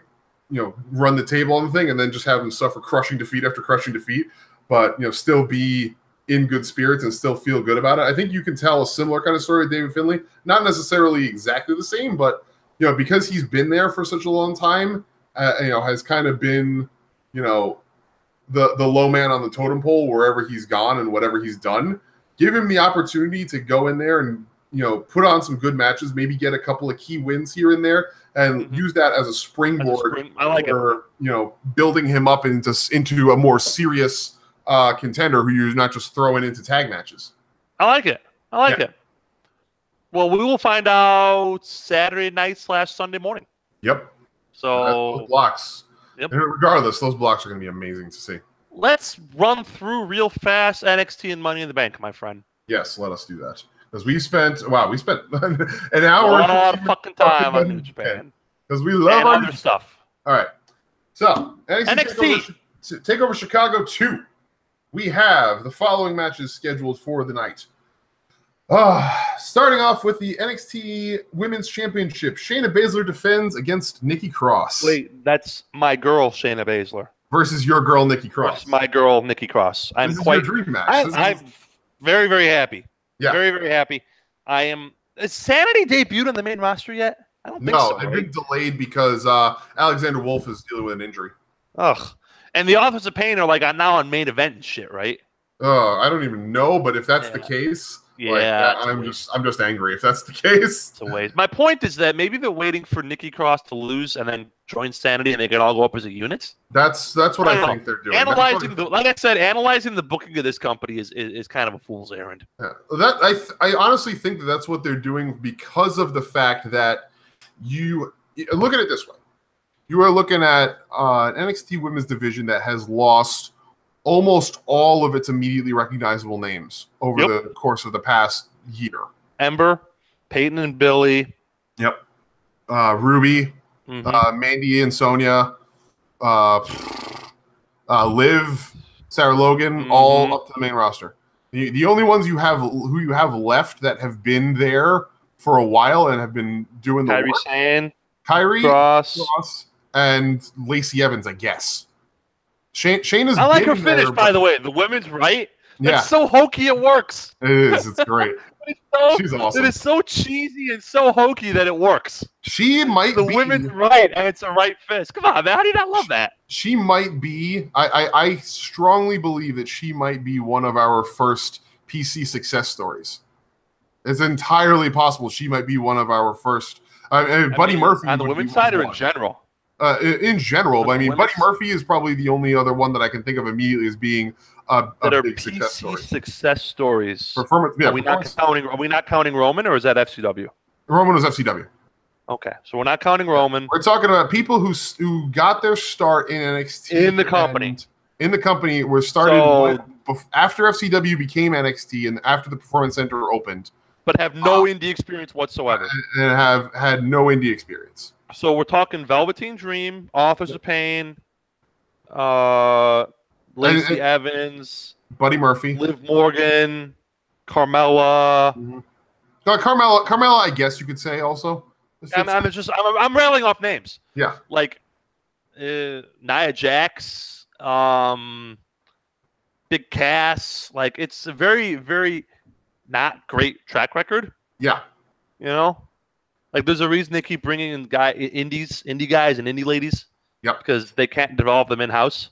run the table on the thing, and then just have him suffer crushing defeat after crushing defeat, but still be in good spirits and still feel good about it. I think you can tell a similar kind of story with David Finlay, not necessarily exactly the same, but because he's been there for such a long time, has kind of been the low man on the totem pole wherever he's gone and whatever he's done. Give him the opportunity to go in there and put on some good matches, maybe get a couple of key wins here and there, and use that as a springboard for building him up into a more serious contender who you're not just throwing into tag matches. I like it. Well, we will find out Saturday night / Sunday morning. Yep. So those blocks. Yep. And regardless, those blocks are going to be amazing to see. Let's run through real fast NXT and Money in the Bank, my friend. Yes, let us do that. Because we spent an hour. A lot of fucking time on New Japan. Because we love our other stuff. All right. So, NXT. Takeover Chicago 2. We have the following matches scheduled for the night. Starting off with the NXT Women's Championship. Shayna Baszler defends against Nikki Cross. Wait, that's my girl, Shayna Baszler. Versus your girl, Nikki Cross. Versus my girl, Nikki Cross. This is your dream match. I'm very, very happy. Yeah. Very, very happy. Has Sanity debuted on the main roster yet? I don't think so. No, they've been delayed because Alexander Wolf is dealing with an injury. Ugh. And the Authors of Pain are now on main event and shit, right? I don't even know, but if that's the case, Yeah, I'm just angry if that's the case. It's a waste. My point is that maybe they're waiting for Nikki Cross to lose and then join Sanity, and they can all go up as a unit. That's what I think they're doing. Like I said, analyzing the booking of this company is kind of a fool's errand. Yeah. I honestly think that's what they're doing because of the fact that you look at it this way. You are looking at an NXT women's division that has lost almost all of its immediately recognizable names over the course of the past year. Ember, Peyton and Billy. Yep. Ruby, Mandy and Sonia, Liv, Sarah Logan, all up to the main roster. The only ones you have left that have been there for a while and have been doing the work. Kyrie, Cross, and Lacey Evans, I guess. Shayna's. I like her finish, by the way. The women's right. Yeah. It's so hokey it works. It is. It's great. She's awesome. It is so cheesy and so hokey that it works. She might be the women's right, and it's a right fist. Come on, man. How do you not love that? She might be. I strongly believe that she might be one of our first PC success stories. It's entirely possible she might be one of our first. Buddy Murphy on the women's side or in general. In general, but I mean, Buddy Murphy is probably the only other one that I can think of immediately as being a big success stories. Are we not counting Roman, or is that FCW? Roman was FCW. Okay, so we're not counting Roman. We're talking about people who got their start in NXT in the company. In the company, were started after FCW became NXT and after the Performance Center opened, but have no indie experience whatsoever, and have had no indie experience. So we're talking Velveteen Dream, Authors of Pain, Lacey Evans, Buddy Murphy, Liv Morgan, Carmella. Carmella, I guess you could say also. I'm railing off names. Yeah, like Nia Jax, Big Cass. Like it's a very, very not great track record. Yeah, you know. Like, there's a reason they keep bringing in indie guys and indie ladies. Yep. Because they can't develop them in-house.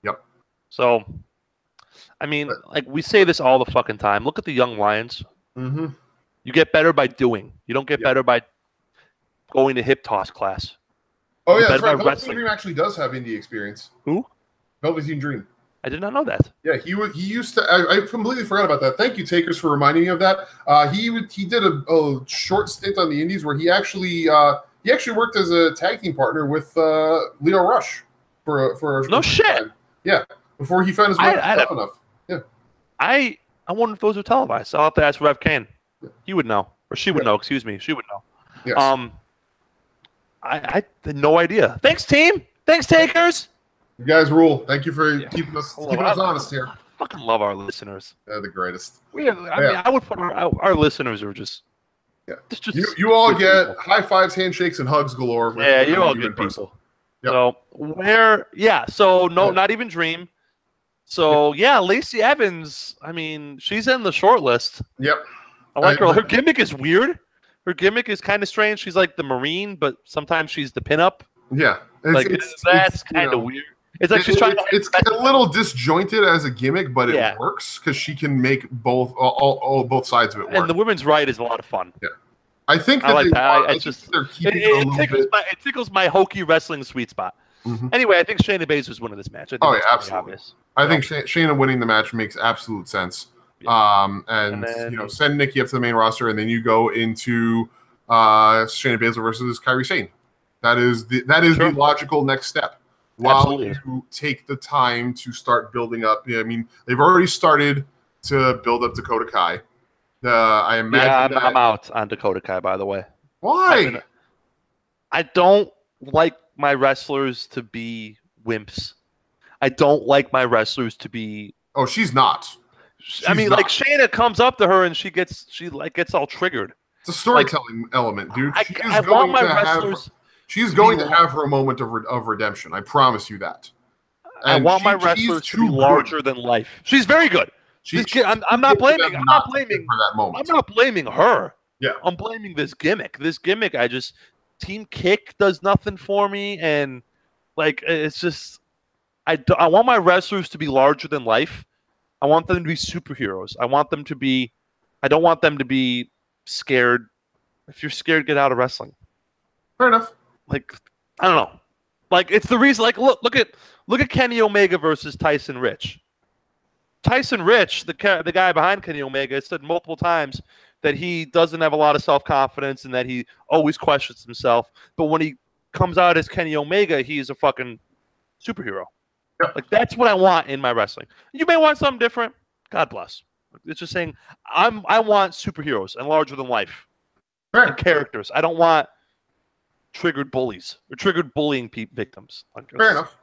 Yep. So, I mean, like, we say this all the fucking time. Look at the young Lions. Mm-hmm. You get better by doing. You don't get better by going to hip toss class. Oh, yeah, that's right. Velveteen Dream actually does have indie experience. Who? Velveteen Dream. I did not know that. Yeah, he used to. I completely forgot about that. Thank you, Takers, for reminding me of that. He did a short stint on the Indies where he actually worked as a tag team partner with Leo Rush for no shit. Time. Yeah, before he found his way tough enough. Yeah, I wonder if those are televised. I'll have to ask Rev Kane. Yeah. He would know, or she would know. Excuse me, she would know. Yes. I had no idea. Thanks, team. Thanks, Takers. You guys rule. Thank you for keeping us honest here. I fucking love our listeners. They're the greatest. I mean, I would put our listeners are just. Yeah. You all get people. High fives, handshakes, and hugs galore. Yeah, you're all good people. Yep. So not even Dream. So Lacey Evans. I mean, she's in the short list. Yep. I like her. Her gimmick is weird. Her gimmick is kind of strange. She's like the Marine, but sometimes she's the pinup. Yeah. That's kind of weird. It's like she's trying. It's a little disjointed as a gimmick, but it works because she can make both sides of it work. And the women's right is a lot of fun. Yeah, I think that it tickles my hokey wrestling sweet spot. Mm-hmm. Anyway, I think Shayna Baszler's winning this match. Absolutely. I think Shayna winning the match makes absolute sense. Yeah. And then, send Nikki up to the main roster, and then you go into Shayna Baszler versus Kairi Sane. That is the logical next step. While you take the time to start building up. I mean, they've already started to build up Dakota Kai. I imagine I'm out on Dakota Kai, by the way. Why? I don't like my wrestlers to be wimps. I don't like my wrestlers to be. Oh, she's not. Like Shayna comes up to her and she gets all triggered. It's a storytelling element, dude. I want my wrestlers. She's going to have her moment of redemption. I promise you that. And I want my wrestlers to be larger than life. She's very good. I'm not blaming her that moment. I'm not blaming her. Yeah. I'm blaming this gimmick. Team Kick does nothing for me, and it's just I want my wrestlers to be larger than life. I want them to be superheroes. I want them to be I don't want them to be scared. If you're scared, get out of wrestling. Fair enough. Like, I don't know. Like, it's the reason. Like, look at Kenny Omega versus Tyson Rich. Tyson Rich, the guy behind Kenny Omega, has said multiple times that he doesn't have a lot of self-confidence and that he always questions himself. But when he comes out as Kenny Omega, he's a fucking superhero. Yep. Like, that's what I want in my wrestling. You may want something different. God bless. It's just saying I want superheroes and larger than life and characters. I don't want triggered bullies or triggered bullying victims. Fair enough.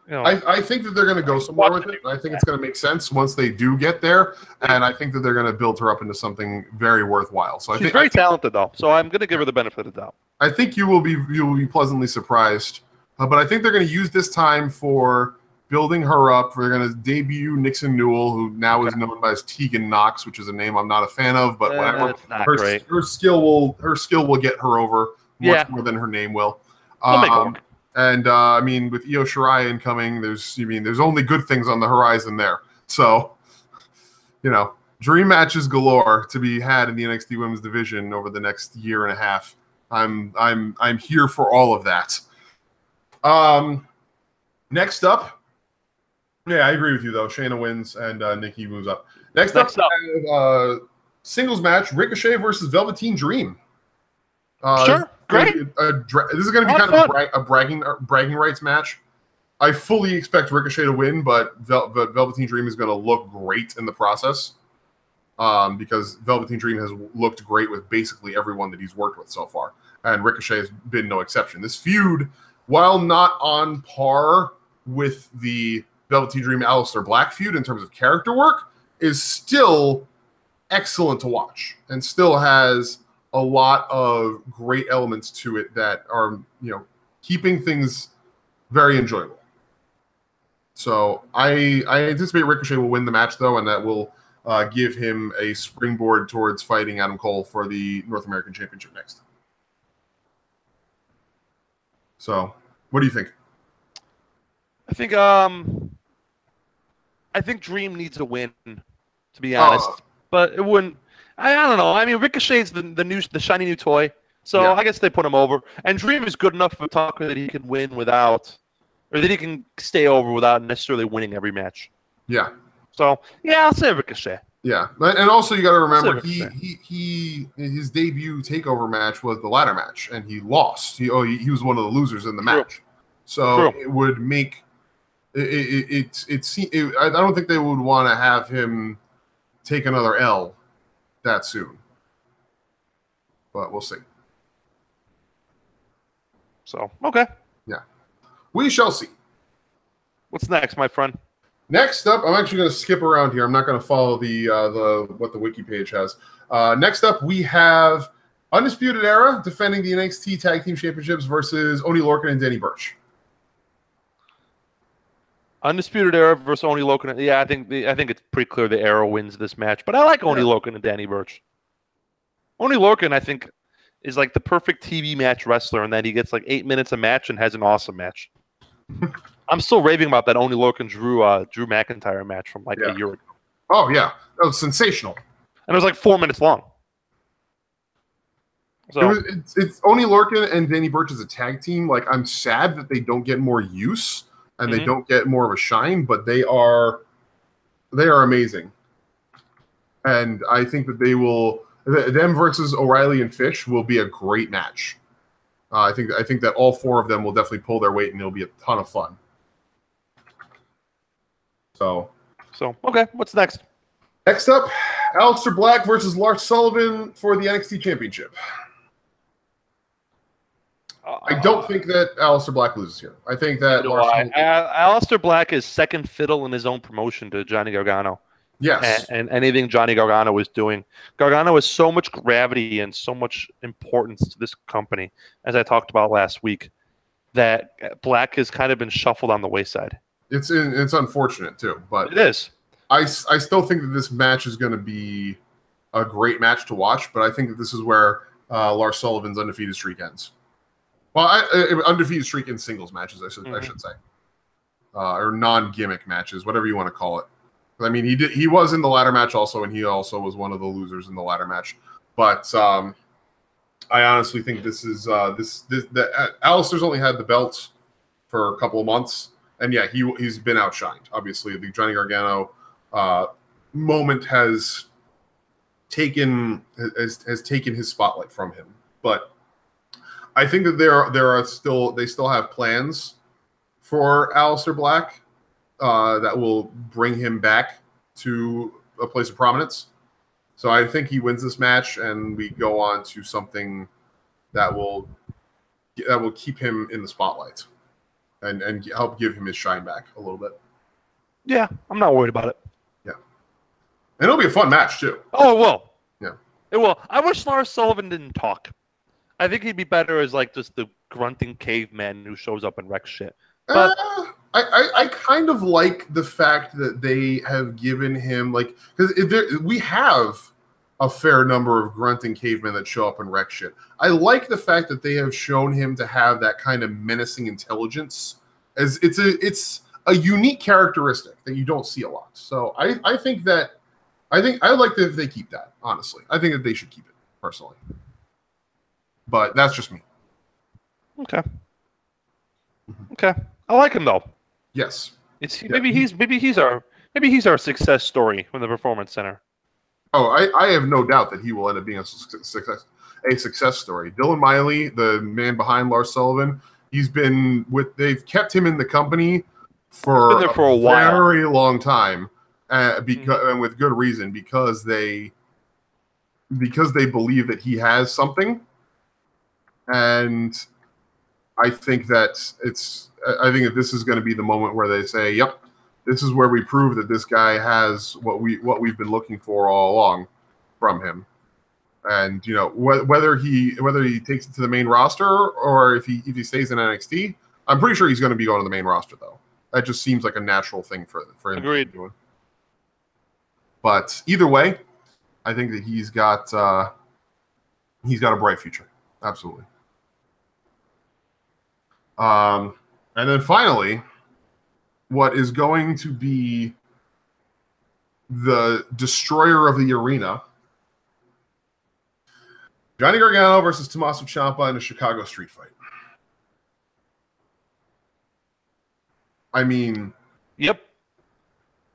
You know, I think that they're going to go somewhere with it. I think it's going to make sense once they do get there, and I think that they're going to build her up into something very worthwhile. So she's very talented, though. So I'm going to give her the benefit of the doubt. I think you will be pleasantly surprised, but I think they're going to use this time for building her up. They're going to debut Nixon Newell, who now is known as Tegan Knox, which is a name I'm not a fan of, but whatever. Her skill will get her over much more than her name will. And I mean, with Io Shirai incoming, there's only good things on the horizon there. So, dream matches galore to be had in the NXT Women's Division over the next year and a half. I'm here for all of that. Next up, I agree with you though. Shayna wins and Nikki moves up. Next up, singles match: Ricochet versus Velveteen Dream. Sure. Great. This is going to be kind of a bragging rights match. I fully expect Ricochet to win, but Velveteen Dream is going to look great in the process because Velveteen Dream has looked great with basically everyone that he's worked with so far, and Ricochet has been no exception. This feud, while not on par with the Velveteen Dream Aleister Black feud in terms of character work, is still excellent to watch and still has a lot of great elements to it that are, keeping things very enjoyable. So I anticipate Ricochet will win the match, though, and that will give him a springboard towards fighting Adam Cole for the North American Championship next. So, what do you think? I think Dream needs a win, to be honest. But it wouldn't. I don't know. I mean, Ricochet's the shiny new toy, so I guess they put him over. And Dream is good enough of a talker that he can win without, or that he can stay over without necessarily winning every match. Yeah. So I'll say Ricochet. Yeah, and also you got to remember his debut takeover match was the ladder match, and he lost. He was one of the losers in the match. So it would make it. I don't think they would want to have him take another L that soon, but we'll see. So yeah, we shall see. What's next, my friend? Next up, I'm actually going to skip around here. I'm not going to follow the what the wiki page has. Next up, we have Undisputed Era defending the NXT Tag Team Championships versus Oney Lorcan and Danny Burch. Undisputed Era versus Oney Lorcan. Yeah, I think it's pretty clear the Era wins this match. But I like Oney Lorcan and Danny Burch. Oney Lorcan, I think, is like the perfect TV match wrestler in that he gets like 8 minutes a match and has an awesome match. I'm still raving about that Oney Lorcan Drew McIntyre match from like a year ago. Oh yeah, that was sensational. And it was like 4 minutes long. So it's Oney Lorcan and Danny Burch as a tag team. Like, I'm sad that they don't get more use and they don't get more of a shine, but they are amazing. And I think that they will. Them versus O'Reilly and Fish will be a great match. I think that all four of them will definitely pull their weight, and it'll be a ton of fun. So okay, what's next? Next up, Aleister Black versus Lars Sullivan for the NXT Championship. I don't think that Aleister Black loses here. I think that Aleister Black is second fiddle in his own promotion to Johnny Gargano. Yes. And anything Johnny Gargano is doing. Gargano has so much gravity and so much importance to this company, as I talked about last week, that Black has kind of been shuffled on the wayside. It's unfortunate, too. But it is. I still think that this match is going to be a great match to watch, but I think that this is where Lars Sullivan's undefeated streak ends. Well, undefeated streak in singles matches, I should say. Or non-gimmick matches, whatever you want to call it. I mean, he was in the ladder match also, and he also was one of the losers in the ladder match. But I honestly think this is that Alistair's only had the belt for a couple of months, and yeah, he's been outshined. Obviously, the Johnny Gargano moment has taken his spotlight from him. But I think that they still have plans for Aleister Black that will bring him back to a place of prominence. So I think he wins this match, and we go on to something that will keep him in the spotlight and help give him his shine back a little bit. Yeah, I'm not worried about it. Yeah, and it'll be a fun match too. Oh, it will. Yeah, it will. I wish Lars Sullivan didn't talk. I think he'd be better as like just the grunting caveman who shows up and wrecks shit. But I kind of like the fact that they have given him because we have a fair number of grunting cavemen that show up and wreck shit. I like the fact that they have shown him to have that kind of menacing intelligence, as it's a unique characteristic that you don't see a lot. So I like if they keep that. Honestly, I think that they should keep it personally, but that's just me. Okay. Okay. I like him though. Yes. Maybe he's our success story from the Performance Center. Oh, I have no doubt that he will end up being a success story. Dylan Miley, the man behind Lars Sullivan, they've kept him in the company for a while. Very long time, and with good reason, because they believe that he has something, and I think that this is going to be the moment where they say, "Yep, this is where we prove that this guy has what we've been looking for all along from him." And whether he takes it to the main roster or if he stays in NXT, I'm pretty sure he's going to be going to the main roster though. That just seems like a natural thing for him. Agreed. To do. But either way, I think that he's got a bright future. Absolutely. And then finally, what is going to be the destroyer of the arena, Johnny Gargano versus Tommaso Ciampa in a Chicago street fight. I mean, yep,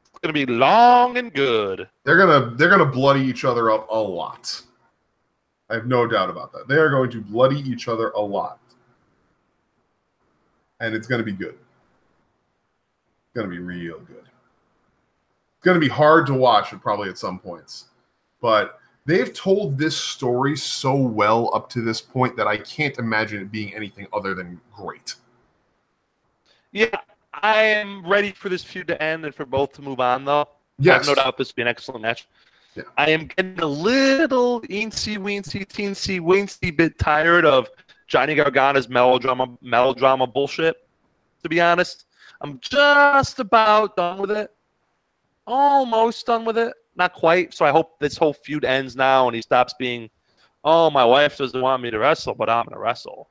it's gonna be long and good. They're gonna bloody each other up a lot. I have no doubt about that. They are going to bloody each other a lot, and it's gonna be good. It's gonna be real good. It's gonna be hard to watch probably at some points, but they've told this story so well up to this point that I can't imagine it being anything other than great. Yeah, I am ready for this feud to end and for both to move on, though. Yes. I have no doubt this will be an excellent match. Yeah. I am getting a little teensy bit tired of Johnny Gargano's melodrama bullshit, to be honest. I'm just about done with it. Almost done with it. Not quite. So I hope this whole feud ends now and he stops being, oh, my wife doesn't want me to wrestle, but I'm going to wrestle.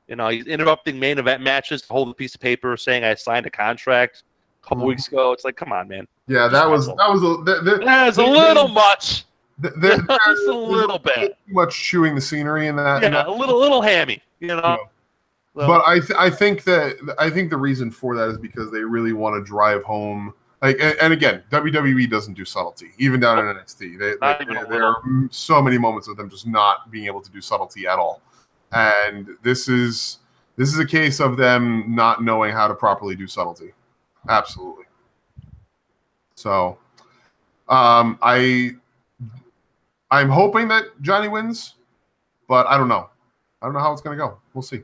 He's interrupting main event matches to hold a piece of paper saying I signed a contract a couple weeks ago. It's like, come on, man. Yeah, that was a little much. Just a little bit. Too much chewing the scenery in that. Yeah, a little hammy, Yeah. So. But I think the reason for that is because they really want to drive home. And again, WWE doesn't do subtlety, even down in NXT. There are so many moments of them just not being able to do subtlety at all. And this is a case of them not knowing how to properly do subtlety. Absolutely. So, I'm hoping that Johnny wins, but I don't know. I don't know how it's going to go. We'll see.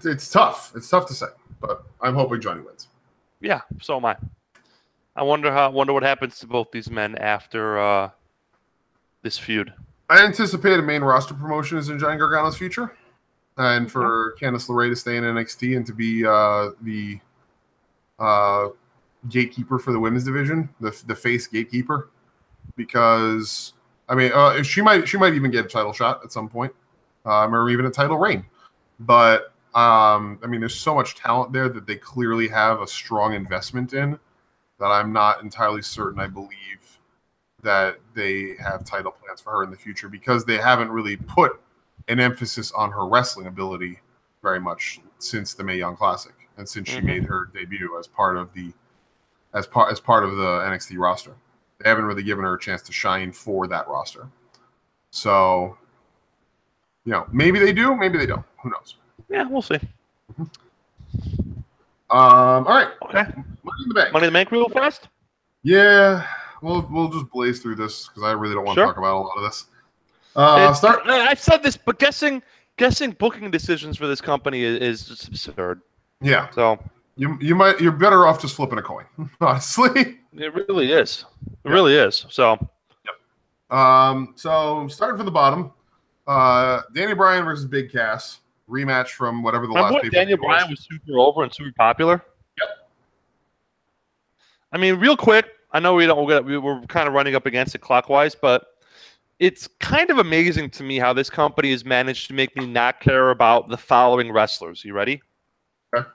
It's tough. It's tough to say, but I'm hoping Johnny wins. Yeah, so am I. I wonder what happens to both these men after this feud. I anticipate a main roster promotion is in Johnny Gargano's future, and for Candice LeRae to stay in NXT and to be the gatekeeper for the women's division, the face gatekeeper, because I mean she might even get a title shot at some point, or even a title reign. But I mean, there's so much talent there that they clearly have a strong investment in that I'm not entirely certain I believe that they have title plans for her in the future, because they haven't really put an emphasis on her wrestling ability very much since the Mae Young Classic and since she made her debut as part of the NXT roster. They haven't really given her a chance to shine for that roster. So, maybe they do, maybe they don't. Who knows? Yeah, we'll see. All right. Okay. Money in the Bank. Money in the Bank real fast? Yeah. We'll just blaze through this because I really don't want to talk about a lot of this. I've said this, but guessing booking decisions for this company is just absurd. Yeah. So you're better off just flipping a coin, honestly. It really is. It really is. So. Yep. So starting from the bottom, Daniel Bryan versus Big Cass rematch from whatever the last pay-per-view was. Daniel Bryan was super over and super popular. Yep. I mean, real quick, I know we're kind of running up against it clockwise, but it's kind of amazing to me how this company has managed to make me not care about the following wrestlers. You ready? Okay.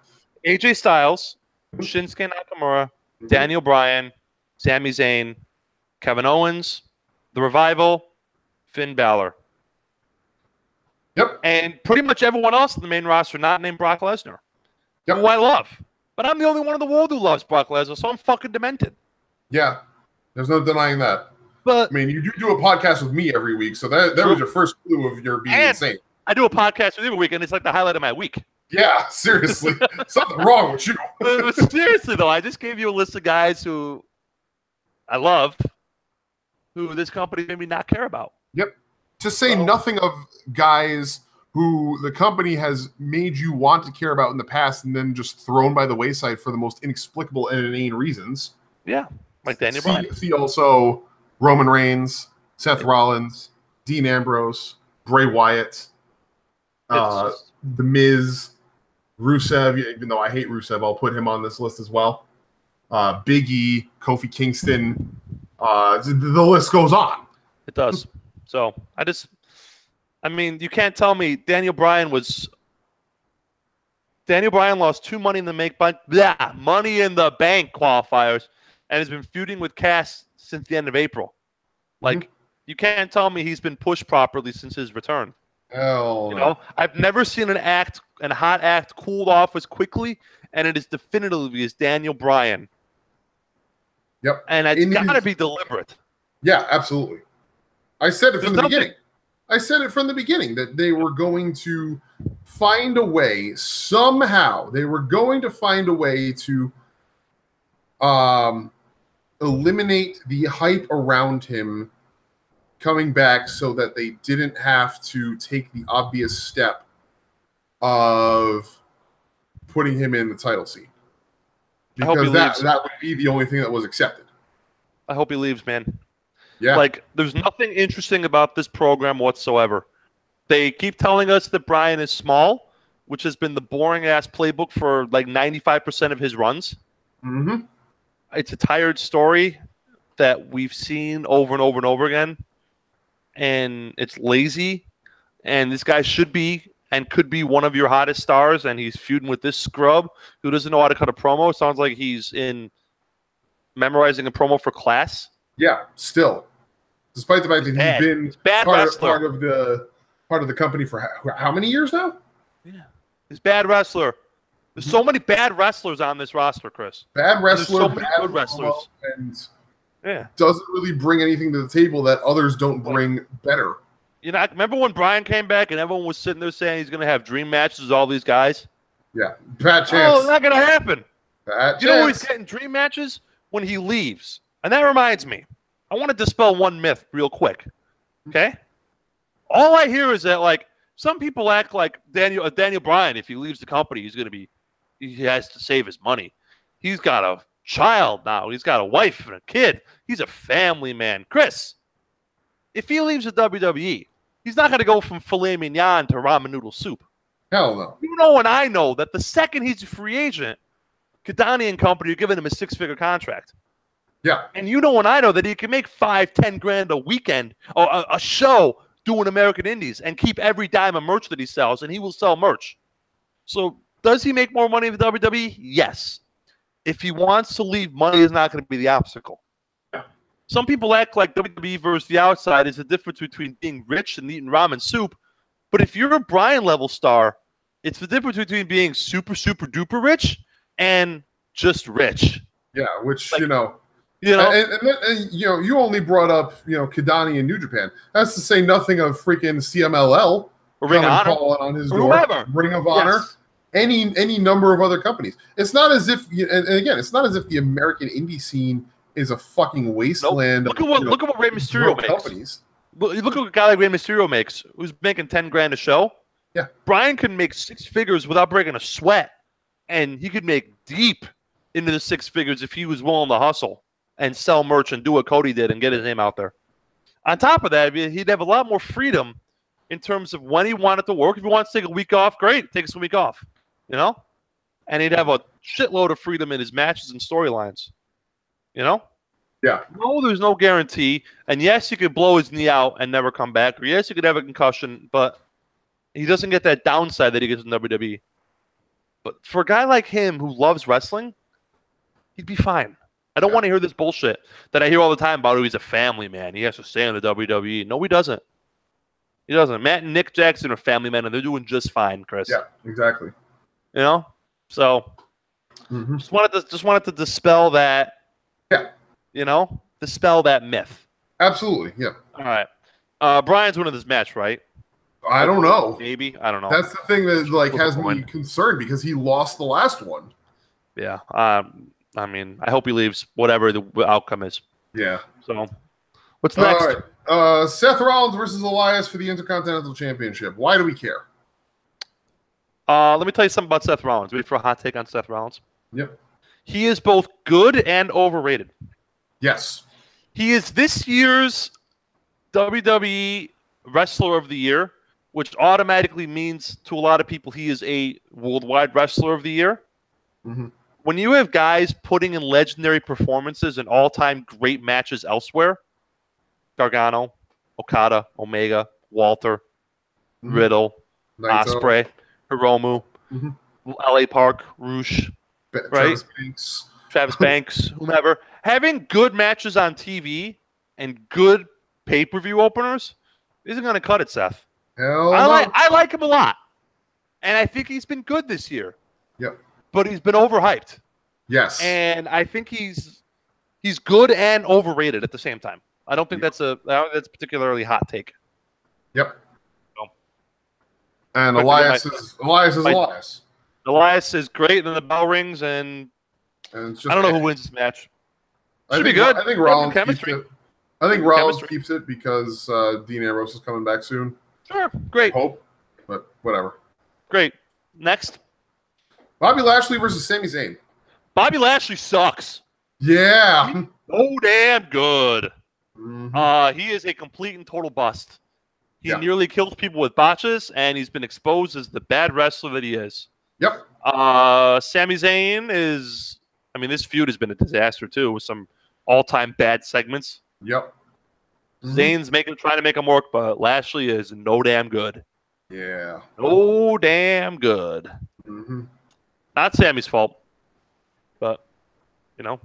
AJ Styles, Shinsuke Nakamura, Daniel Bryan, Sami Zayn, Kevin Owens, The Revival, Finn Balor. Yep. And pretty much everyone else in the main roster not named Brock Lesnar. Yep. Who I love. But I'm the only one in the world who loves Brock Lesnar, so I'm fucking demented. Yeah. There's no denying that. But I mean, you do a podcast with me every week, so that was your first clue of your being insane. I do a podcast with you every week, and it's like the highlight of my week. Yeah, seriously. Something wrong with you. But seriously, though, I just gave you a list of guys who I love, who this company made me not care about. Yep. To say nothing of guys who the company has made you want to care about in the past and then just thrown by the wayside for the most inexplicable and inane reasons. Yeah, like Daniel Bryan. See also Roman Reigns, Seth Rollins, Dean Ambrose, Bray Wyatt, The Miz, Rusev. Even though I hate Rusev, I'll put him on this list as well. Big E, Kofi Kingston. The list goes on. It does. So I mean, you can't tell me Daniel Bryan lost 2 Money in the Bank qualifiers and has been feuding with Cass since the end of April. Like, you can't tell me he's been pushed properly since his return. Hell no. I've never seen a hot act cooled off as quickly, and it is definitively as Daniel Bryan. Yep. And it's got to be deliberate. Yeah, absolutely. I said it from the beginning. I said it from the beginning that they were going to find a way, somehow, they were going to find a way to eliminate the hype around him coming back so that they didn't have to take the obvious step of putting him in the title scene. Because that would be the only thing that was accepted. I hope he leaves, man. Yeah. Like, there's nothing interesting about this program whatsoever. They keep telling us that Bryan is small, which has been the boring-ass playbook for like 95% of his runs. Mm-hmm. It's a tired story that we've seen over and over and over again, and it's lazy, and this guy should be and could be one of your hottest stars, and he's feuding with this scrub who doesn't know how to cut a promo. Sounds like he's memorizing a promo for class. Yeah, still. Despite the fact that he's been part of the company for how many years now? Yeah, he's a bad wrestler. There's so many bad wrestlers on this roster, Chris. Bad wrestler, so many good wrestlers, and doesn't really bring anything to the table that others don't bring better. You know, I remember when Bryan came back and everyone was sitting there saying he's going to have dream matches with all these guys? Yeah, bad chance. Oh, it's not going to happen. Bad you know he's getting dream matches? When he leaves. And that reminds me, I want to dispel one myth real quick. Okay? All I hear is that, like, some people act like Daniel Bryan, if he leaves the company, he has to save his money. He's got a child now. He's got a wife and a kid. He's a family man. Chris, if he leaves the WWE, he's not going to go from filet mignon to ramen noodle soup. Hell no. You know, and I know that the second he's a free agent, Kadani and company are giving him a 6-figure contract. Yeah. And you know and I know that he can make $5-10 grand a weekend or a show doing American Indies and keep every dime of merch that he sells, and he will sell merch. So does he make more money in the WWE? Yes. If he wants to leave, money is not going to be the obstacle. Some people act like WWE versus the outside is the difference between being rich and eating ramen soup. But if you're a Bryan level star, it's the difference between being super, super duper rich and just rich. Yeah, which, like, and you only brought up, Kidani in New Japan. That's to say nothing of freaking CMLL. Or Ring of Honor. On his door. Whoever. Ring of Honor. Yes. Any number of other companies. It's not as if, and again, it's not as if the American indie scene is a fucking wasteland. Nope. Look at what Rey Mysterio makes. Companies. Look at what a guy like Rey Mysterio makes, who's making $10,000 a show. Yeah, Bryan can make 6 figures without breaking a sweat, and he could make deep into the 6 figures if he was willing to hustle and sell merch and do what Cody did and get his name out there. On top of that, he'd have a lot more freedom in terms of when he wanted to work. If he wants to take a week off, great, take some week off, and he'd have a shitload of freedom in his matches and storylines. Yeah. No, there's no guarantee. And yes, he could blow his knee out and never come back. Or yes, he could have a concussion, but he doesn't get that downside that he gets in WWE. But for a guy like him who loves wrestling, he'd be fine. I don't want to hear this bullshit that I hear all the time about he's a family man. He has to stay in the WWE. No, he doesn't. He doesn't. Matt and Nick Jackson are family men, and they're doing just fine, Chris. Yeah, exactly. So just wanted to dispel that. Yeah. Dispel that myth. Absolutely, yeah. All right. Bryan's winning this match, right? I don't know. Maybe. I don't know. That's the thing that has me concerned because he lost the last one. Yeah. I hope he leaves, whatever the outcome is. Yeah. So, what's next? All right. Seth Rollins versus Elias for the Intercontinental Championship. Why do we care? Let me tell you something about Seth Rollins. Ready for a hot take on Seth Rollins? Yep. He is both good and overrated. Yes. He is this year's WWE Wrestler of the Year, which automatically means to a lot of people he is a worldwide Wrestler of the Year. Mm-hmm. When you have guys putting in legendary performances and all-time great matches elsewhere, Gargano, Okada, Omega, Walter, Riddle, Ospreay, Hiromu, LA Park, Roosh, right? Travis Banks, whomever. Having good matches on TV and good pay-per-view openers isn't going to cut it, Seth. I like him a lot. And I think he's been good this year. Yep. But he's been overhyped. Yes. And I think he's good and overrated at the same time. I don't think that's a particularly hot take. Yep. So, and Elias is Elias. Elias is great, and then the bell rings, and it's just, I don't know who wins this match. Should be good. I think Rollins keeps it. I think Rollins keeps it because Dean Ambrose is coming back soon. Sure, great. I hope, but whatever. Great. Next. Bobby Lashley versus Sami Zayn. Bobby Lashley sucks. Yeah. He's so damn good. Mm-hmm. He is a complete and total bust. He nearly kills people with botches, and he's been exposed as the bad wrestler that he is. Yep. Sami Zayn is... I mean, this feud has been a disaster, too, with some all-time bad segments. Yep. Zayn's trying to make him work, but Lashley is no damn good. Yeah. No damn good. Mm-hmm. Not Sammy's fault, but, yeah.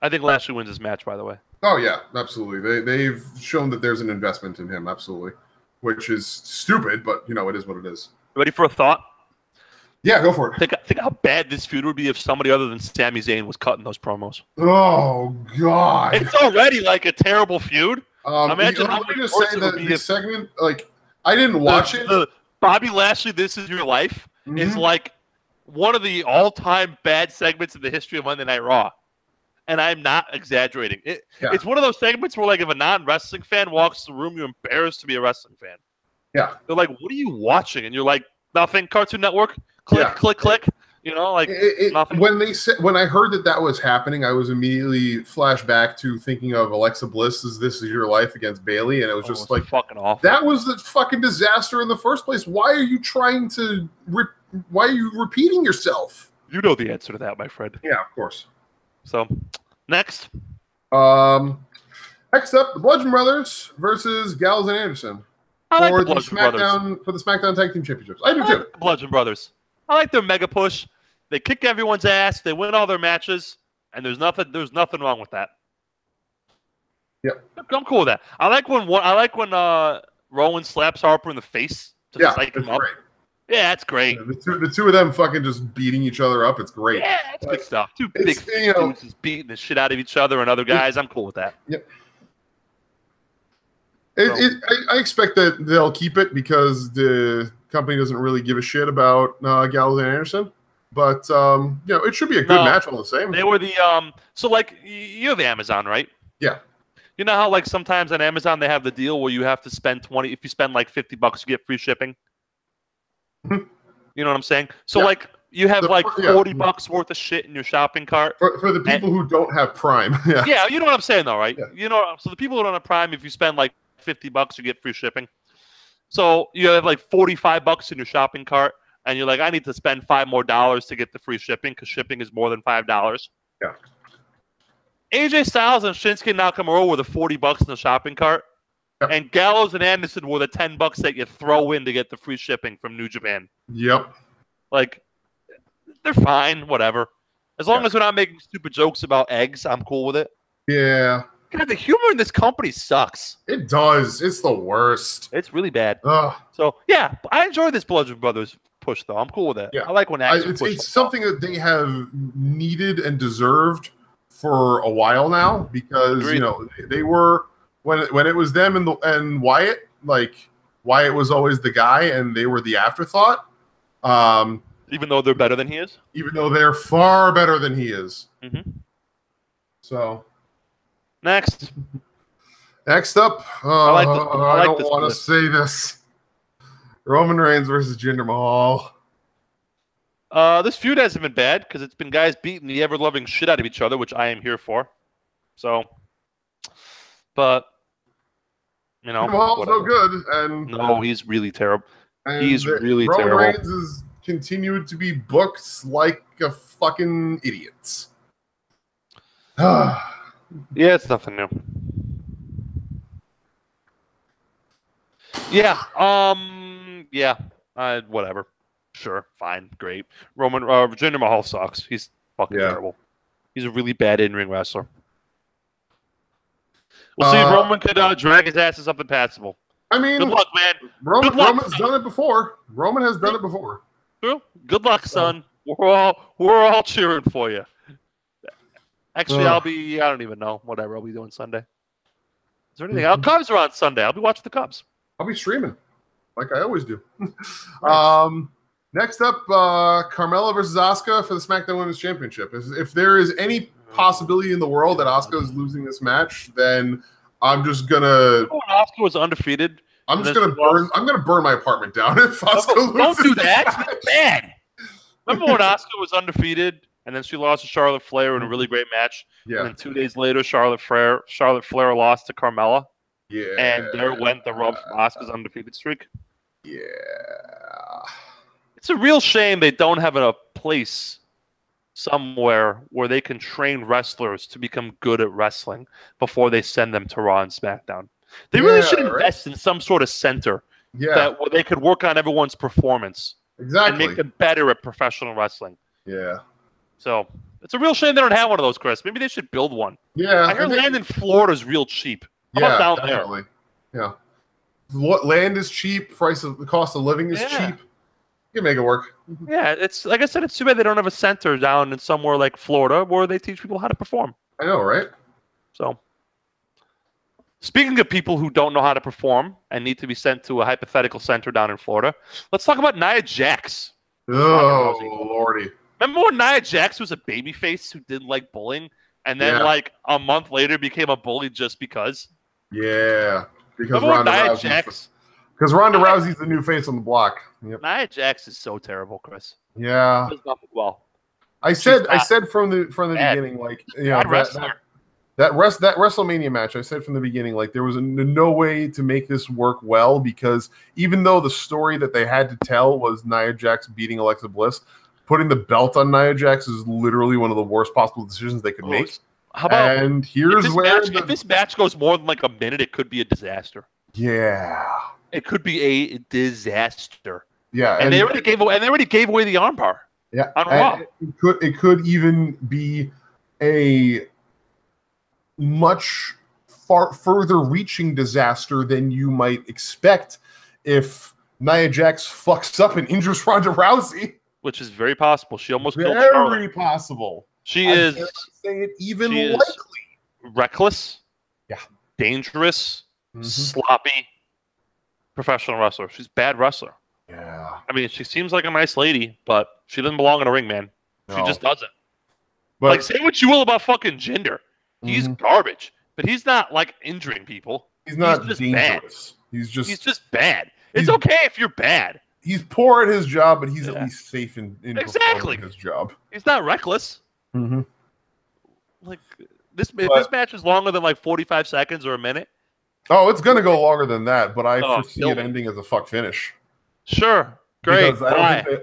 I think Lashley wins this match, by the way. Oh, yeah, absolutely. They've shown that there's an investment in him, absolutely, which is stupid, but, it is what it is. Ready for a thought? Yeah, go for it. Think how bad this feud would be if somebody other than Sami Zayn was cutting those promos. Oh, God. It's already like a terrible feud. Imagine how much worse it would be if segment, I didn't watch it. The Bobby Lashley, This Is Your Life, is like one of the all-time bad segments in the history of Monday Night Raw. And I'm not exaggerating. It's one of those segments where, if a non-wrestling fan walks the room, you're embarrassed to be a wrestling fan. Yeah. They're like, what are you watching? And you're like, nothing, Cartoon Network. Click, click, click. Nothing. When I heard that was happening, I was immediately flashed back to thinking of Alexa Bliss's "This Is Your Life" against Bayley, and it was just fucking awful. That was the fucking disaster in the first place. Why are you trying to? Why are you repeating yourself? You know the answer to that, my friend. Yeah, of course. So, next. Next up, the Bludgeon Brothers versus Gallows and Anderson. for the SmackDown Tag Team Championships. I do too. The Bludgeon Brothers. I like their mega push. They kick everyone's ass. They win all their matches, and there's nothing wrong with that. Yep. I'm cool with that. I like when Rowan slaps Harper in the face to psych him up. Great. Yeah, that's great. Yeah, the two of them fucking just beating each other up. It's great. Yeah, it's good stuff. Two big dudes just beating the shit out of each other and other guys. I'm cool with that. Yep. I expect that they'll keep it because the company doesn't really give a shit about Gallows and Anderson. But it should be a good match all the same. They were the so like you have Amazon, right? Yeah. You know how like sometimes on Amazon they have the deal where you have to spend $20 if you spend like $50 you get free shipping. You know what I'm saying? So like you have like $40 worth of shit in your shopping cart. For the people who don't have Prime. Yeah, you know what I'm saying though, right? Yeah. You know, so the people who don't have Prime, if you spend like $50 you get free shipping. So you have like $45 in your shopping cart and you're like, I need to spend $5 more to get the free shipping because shipping is more than $5. Yeah. AJ Styles and Shinsuke Nakamura were the $40 in the shopping cart. Yep. And Gallows and Anderson were the $10 that you throw in to get the free shipping from New Japan. Yep. Like, they're fine, whatever. As long as we're not making stupid jokes about eggs, I'm cool with it. Yeah. God, the humor in this company sucks. It does. It's the worst. It's really bad. Ugh. So, yeah, I enjoy this Bludgeon Brothers push, though. I'm cool with it. Yeah. I like when it's something that they have needed and deserved for a while now because, they were, when it was them and Wyatt, like, Wyatt was always the guy and they were the afterthought. Even though they're better than he is? Even though they're far better than he is. Mm-hmm. So... Next up, I don't want to say this. Roman Reigns versus Jinder Mahal. This feud hasn't been bad because it's been guys beating the ever-loving shit out of each other, which I am here for. So, but, Mahal's no good. And no, he's really terrible. He's really terrible. Roman Reigns has continued to be booked like a fucking idiot. Yeah, it's nothing new. Yeah, whatever. Sure, fine, great. Jinder Mahal sucks. He's fucking terrible. He's a really bad in-ring wrestler. We'll see if Roman could drag his ass to something passable. I mean, good luck, man. Roman's done it before. Roman has done it before. True. Good luck, son. We're all cheering for you. Actually, I don't even know. Whatever, I'll be doing Sunday. Is there anything else? Cubs are on Sunday. I'll be watching the Cubs. I'll be streaming, like I always do. Nice. Next up, Carmella versus Asuka for the SmackDown Women's Championship. If there is any possibility in the world that Asuka is losing this match, then I'm just gonna... When Asuka was undefeated... I'm gonna burn my apartment down if Asuka loses. Don't do that. It's bad. Remember when Asuka was undefeated... And then she lost to Charlotte Flair in a really great match. Yeah. And then 2 days later, Charlotte Flair lost to Carmella. Yeah. And there went the rub from Asuka's undefeated streak. Yeah. It's a real shame they don't have a place somewhere where they can train wrestlers to become good at wrestling before they send them to Raw and SmackDown. They really should invest in some sort of center where they could work on everyone's performance. Exactly. And make them better at professional wrestling. Yeah. So it's a real shame they don't have one of those, Chris. Maybe they should build one. Yeah. I heard land in Florida is real cheap. How about down definitely. There? Yeah. Land is cheap. The cost of living is cheap. You can make it work. Yeah, it's like I said, it's too bad they don't have a center down in somewhere like Florida where they teach people how to perform. I know, right? So, speaking of people who don't know how to perform and need to be sent to a hypothetical center down in Florida, let's talk about Nia Jax. Oh, Lordy. Remember when Nia Jax was a babyface who didn't like bullying, and then like a month later became a bully just because? Yeah, because Ronda Rousey's the new face on the block. Yep. Nia Jax is so terrible, Chris. Yeah, does nothing well. I said from the beginning, like that WrestleMania match. I said from the beginning, like there was no way to make this work well because even though the story that they had to tell was Nia Jax beating Alexa Bliss. Putting the belt on Nia Jax is literally one of the worst possible decisions they could make. How about? And here's if this match goes more than like a minute, it could be a disaster. Yeah. It could be a disaster. Yeah, and they already gave away. And they already gave away the armbar. Yeah, on Raw. It could even be a much further reaching disaster than you might expect if Nia Jax fucks up and injures Ronda Rousey. Which is very possible. She almost killed Very Charlotte. possible. She I is cannot say it even she is likely. reckless. Yeah. Dangerous. Sloppy. Professional wrestler. She's a bad wrestler. Yeah. I mean, she seems like a nice lady, but she doesn't belong in a ring, man. She just doesn't. But, like, say what you will about fucking Jinder. He's garbage, but he's not like injuring people. He's not just dangerous. Bad. He's just bad. It's okay if you're bad. He's poor at his job, but he's at least safe in exactly his job. He's not reckless. Like this match is longer than like 45 seconds or a minute. Oh, it's gonna go longer than that, but I foresee it ending as a fuck finish. Sure. Great. Because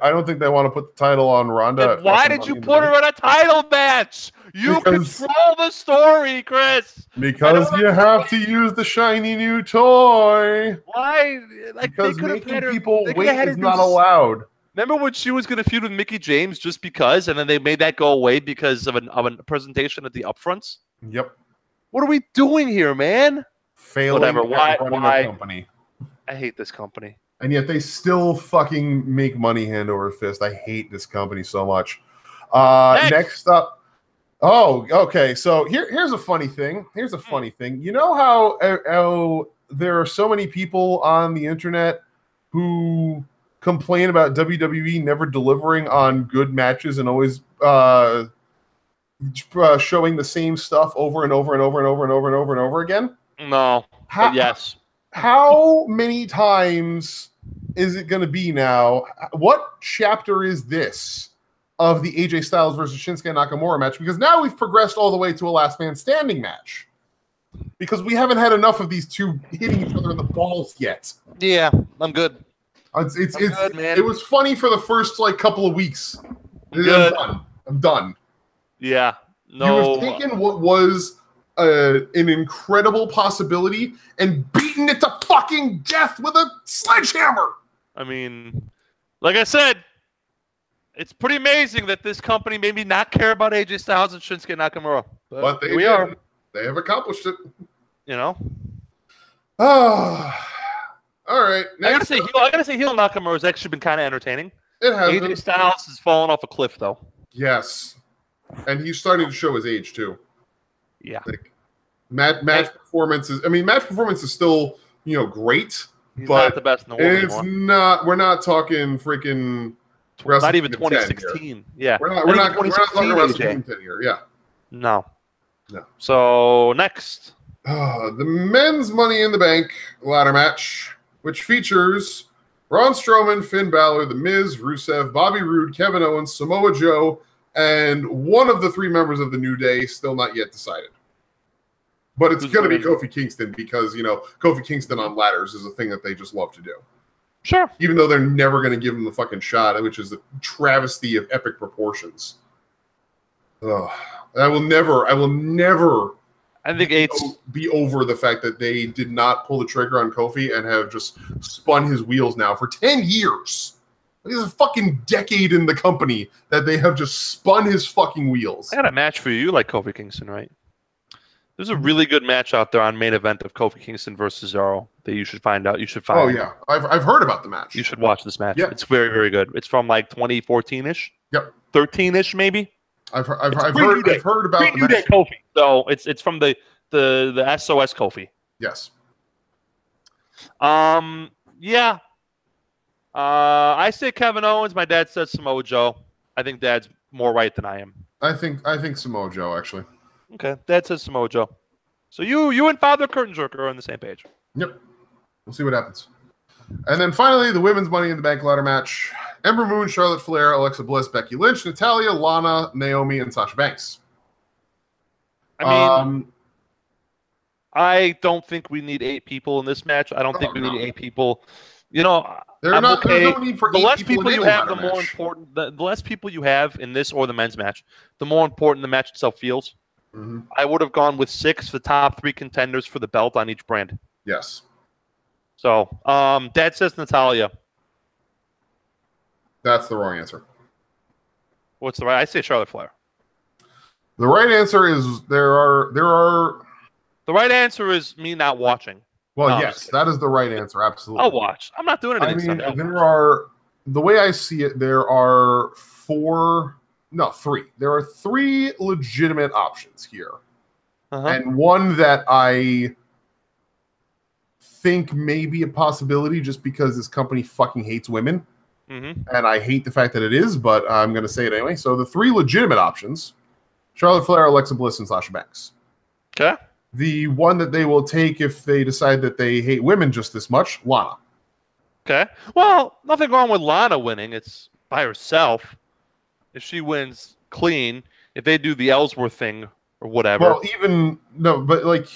I don't think they want to put the title on Ronda. Then why did you put her in a title match? You control the story, Chris. Because you have to use the shiny new toy. Why? Like, because making people wait is not allowed. Remember when she was going to feud with Mickie James just because, and then they made that go away because of a presentation at the upfronts? Yep. What are we doing here, man? Failing Whatever. Why? a company. I hate this company. And yet they still fucking make money hand over fist. I hate this company so much. Next up. Oh, okay. So here's a funny thing. You know how there are so many people on the internet who complain about WWE never delivering on good matches and always showing the same stuff over and over and over and over and over and over and over again? No. Yes. How many times is it going to be now? What chapter is this of the AJ Styles versus Shinsuke Nakamura match? Because now we've progressed all the way to a last man standing match. Because we haven't had enough of these two hitting each other in the balls yet. Yeah, I'm good. It's good, man. It was funny for the first couple of weeks. I'm done. Yeah. No. You have taken what was an incredible possibility and beaten it to fucking death with a sledgehammer. I mean, like I said, it's pretty amazing that this company maybe not care about AJ Styles and Shinsuke Nakamura. But we are. They have accomplished it. You know? Oh. All right. I gotta say, heel Nakamura has actually been kind of entertaining. It has. AJ Styles has fallen off a cliff, though. Yes. And he's starting to show his age, too. Yeah. Like, match performances. I mean, match performance is still, great. He's but not the best in the world it's anymore. not. We're not talking freaking. Not even 2016. Yeah. We're not talking WrestleMania 10 here. Yeah. No. So next, the men's Money in the Bank ladder match, which features Braun Strowman, Finn Balor, The Miz, Rusev, Bobby Roode, Kevin Owens, Samoa Joe, and one of the three members of the New Day, still not yet decided. But it's going to be Kofi Kingston because, Kofi Kingston on ladders is a thing that they just love to do. Sure. Even though they're never going to give him the fucking shot, which is a travesty of epic proportions. Ugh. I will never. I think it's be over the fact that they did not pull the trigger on Kofi and have just spun his wheels now for 10 years. This is a fucking decade in the company that they have just spun his fucking wheels. I got a match for you. You like Kofi Kingston, right? There's a really good match out there on main event of Kofi Kingston versus Cesaro that you should find out. You should find. Oh yeah, I've heard about the match. You should watch this match. Yeah. It's very, very good. It's from like 2014-ish. Yep. 13-ish maybe. I've heard about the New Day Kofi. So it's from the SOS Kofi. Yes. Yeah. I say Kevin Owens. My dad says Samoa Joe. I think Dad's more right than I am. I think Samoa Joe actually. Okay, Dad says Samoa Joe. So you and Father Curtain Jerker are on the same page. Yep. We'll see what happens. And then finally, the women's Money in the Bank ladder match. Ember Moon, Charlotte Flair, Alexa Bliss, Becky Lynch, Natalya, Lana, Naomi, and Sasha Banks. I mean, I don't think we need 8 people in this match. I don't think we need 8 people. There's no need for 8 the less people in you have, the match. more important. The less people you have in this or the men's match, the more important the match itself feels. Mm-hmm. I would have gone with 6, the top 3 contenders for the belt on each brand. Yes. So, Dad says Natalia. That's the wrong answer. What's the right? I say Charlotte Flair. The right answer is there are. The right answer is me not watching. Well, yes, that is the right answer. Absolutely. I'll watch. I'm not doing anything. I mean, Sunday. there are, the way I see it, there are three. There are three legitimate options here. And one that I think may be a possibility just because this company fucking hates women. And I hate the fact that it is, but I'm going to say it anyway. So the three legitimate options, Charlotte Flair, Alexa Bliss, and Sasha Banks. Okay. The one that they will take if they decide that they hate women just this much, Lana. Okay. Well, nothing wrong with Lana winning. It's by herself. If she wins clean, if they do the Ellsworth thing or whatever. Well, but like,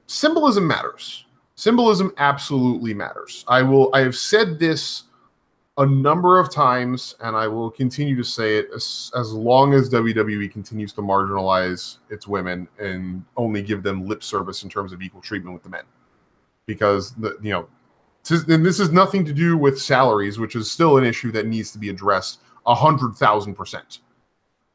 symbolism matters. Symbolism absolutely matters. I have said this a number of times, and I will continue to say it as long as WWE continues to marginalize its women and only give them lip service in terms of equal treatment with the men. Because, and this is nothing to do with salaries, which is still an issue that needs to be addressed 100,000%.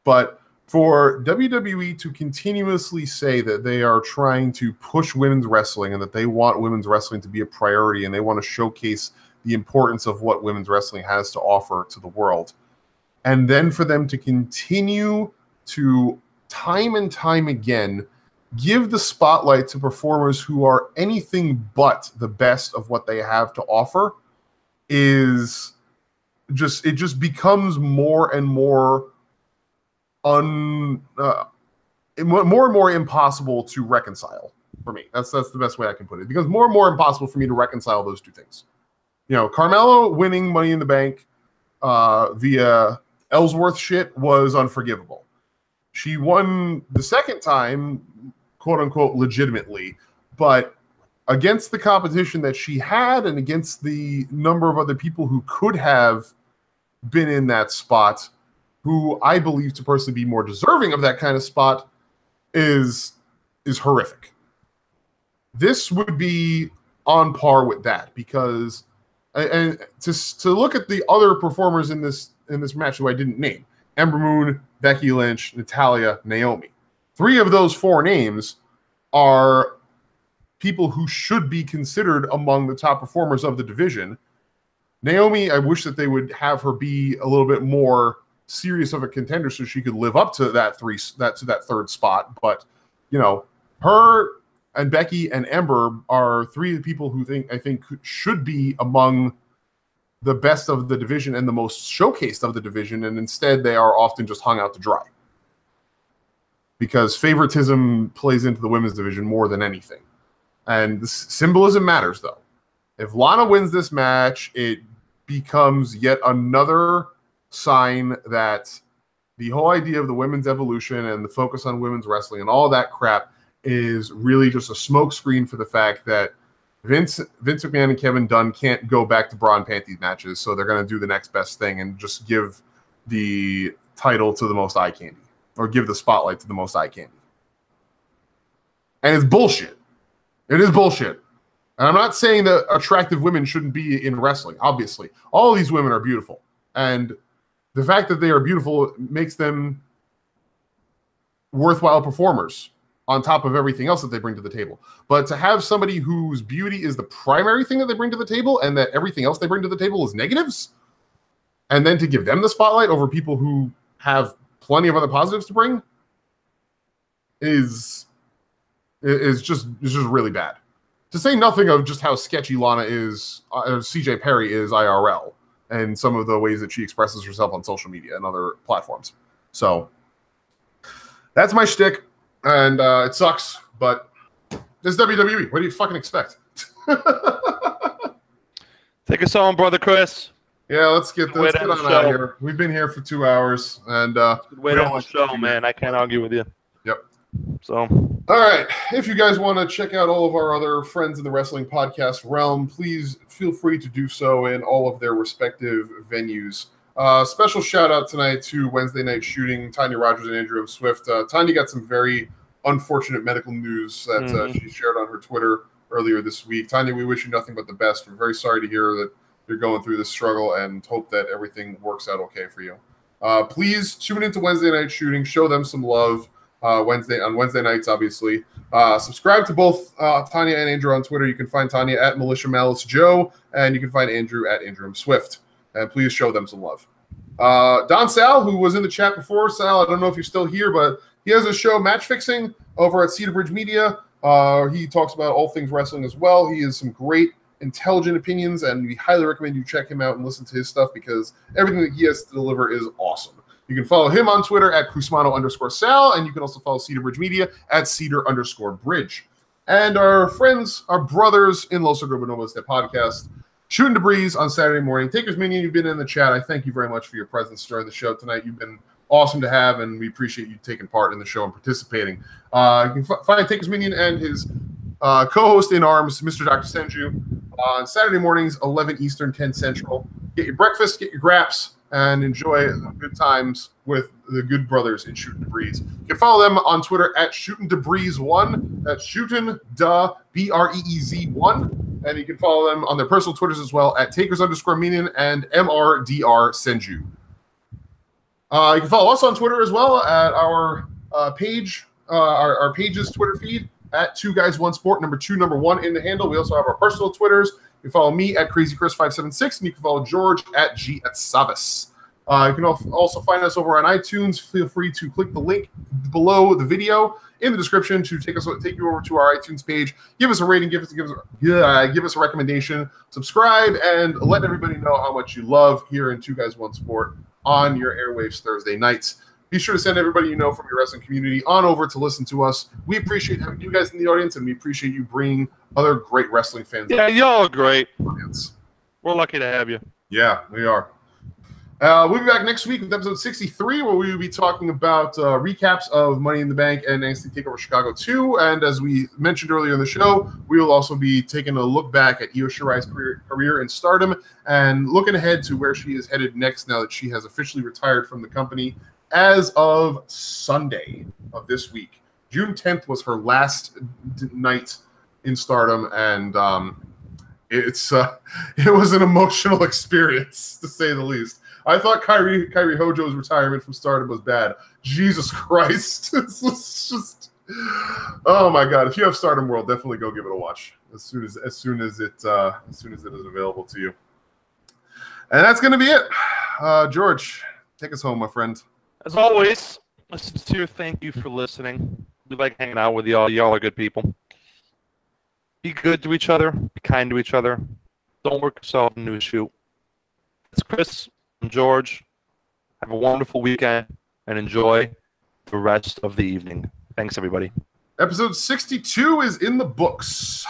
But for WWE to continuously say that they are trying to push women's wrestling and that they want women's wrestling to be a priority and they want to showcase the importance of what women's wrestling has to offer to the world. And then for them to continue to, time and time again, give the spotlight to performers who are anything but the best of what they have to offer it just becomes more and more more and more impossible to reconcile for me. That's the best way I can put it. It becomes more and more impossible for me to reconcile those two things. Carmella winning Money in the Bank via Ellsworth shit was unforgivable. She won the second time, quote unquote, legitimately, but against the competition that she had and against the number of other people who could have been in that spot, who I believe to personally be more deserving of that kind of spot, is horrific. This would be on par with that because. And to look at the other performers in this match who I didn't name: Ember Moon, Becky Lynch, Natalia, Naomi. Three of those four names are people who should be considered among the top performers of the division. Naomi, I wish that they would have her be a little bit more serious of a contender so she could live up to that third spot. But her and Becky and Ember are three of the people who I think should be among the best of the division and the most showcased of the division, and instead they are often just hung out to dry. Because favoritism plays into the women's division more than anything. And the symbolism matters, though. If Lana wins this match, it becomes yet another sign that the whole idea of the women's evolution and the focus on women's wrestling and all that crap is really just a smokescreen for the fact that Vince McMahon and Kevin Dunn can't go back to bra and panties matches, so they're going to do the next best thing and just give the title to the most eye candy, or give the spotlight to the most eye candy. And it's bullshit. It is bullshit. And I'm not saying that attractive women shouldn't be in wrestling. Obviously, all these women are beautiful, and the fact that they are beautiful makes them worthwhile performers on top of everything else that they bring to the table. But to have somebody whose beauty is the primary thing that they bring to the table and that everything else they bring to the table is negatives, and then to give them the spotlight over people who have plenty of other positives to bring is just really bad. To say nothing of just how sketchy Lana is, CJ Perry is IRL, and some of the ways that she expresses herself on social media and other platforms. So that's my shtick. And it sucks, but this is WWE. What do you fucking expect? Take us home, brother Chris. Yeah, let's get on out of here. We've been here for 2 hours, and wait on the show, man. I can't argue with you. Yep. So, all right. If you guys want to check out all of our other friends in the wrestling podcast realm, please feel free to do so in all of their respective venues. Special shout out tonight to Wednesday Night Shooting, Tanya Rogers and Andrew Swift. Tanya got some very unfortunate medical news that she shared on her Twitter earlier this week. Tanya, we wish you nothing but the best. We're very sorry to hear that you're going through this struggle and hope that everything works out okay for you. Please tune into Wednesday Night Shooting. Show them some love on Wednesday nights, obviously. Subscribe to both Tanya and Andrew on Twitter. You can find Tanya at Militia Malice Joe, and you can find Andrew at Andrew Swift. And please show them some love. Don Sal, who was in the chat before. Sal, I don't know if you're still here, but he has a show, Match Fixing, over at Cedar Bridge Media. He talks about all things wrestling as well. He has some great, intelligent opinions, and we highly recommend you check him out and listen to his stuff because everything that he has to deliver is awesome. You can follow him on Twitter at Cusmano_Sal, and you can also follow Cedar Bridge Media at Cedar_Bridge. And our friends, our brothers in Los Agrobonobos, that podcast, Shooting Debris on Saturday morning. Takers Minion, you've been in the chat. I thank you very much for your presence during the show tonight. You've been awesome to have, and we appreciate you taking part in the show and participating. You can find Takers Minion and his co-host in arms, Mr. Dr. Senju, on Saturday mornings, 11 Eastern, 10 Central. Get your breakfast, get your graps, and enjoy good times with the good brothers in Shooting Debris. You can follow them on Twitter at Shooting Debris1. That's Shooting Breez1. And you can follow them on their personal Twitters as well at Takers_Minion and MRDR Senju. You can follow us on Twitter as well at our page, our page's Twitter feed at 2guys1sport, number 2, number 1 in the handle. We also have our personal Twitters. You can follow me at CrazyChris576, and you can follow George at G@Savas. You can also find us over on iTunes. Feel free to click the link below the video in the description to take you over to our iTunes page. Give us a rating, give us a recommendation, subscribe, and let everybody know how much you love here in 2guys1 Sport on your airwaves Thursday nights. Be sure to send everybody you know from your wrestling community on over to listen to us. We appreciate having you guys in the audience, and we appreciate you bringing other great wrestling fans. Yeah, y'all are great. We're lucky to have you. Yeah, we are. We'll be back next week with episode 63, where we will be talking about recaps of Money in the Bank and NXT Takeover Chicago 2. And as we mentioned earlier in the show, we will also be taking a look back at Io Shirai's career in Stardom and looking ahead to where she is headed next now that she has officially retired from the company as of Sunday of this week. June 10th was her last night in Stardom, and it was an emotional experience, to say the least. I thought Kairi Hojo's retirement from Stardom was bad. Jesus Christ. It's just, oh my God. If you have Stardom World, definitely go give it a watch as soon as it is available to you. And that's going to be it. George, take us home, my friend. As always, a sincere thank you for listening. We like hanging out with y'all. Y'all are good people. Be good to each other. Be kind to each other. Don't work yourself into a shoot. It's Chris. I'm George. Have a wonderful weekend and enjoy the rest of the evening. Thanks, everybody. Episode 62 is in the books.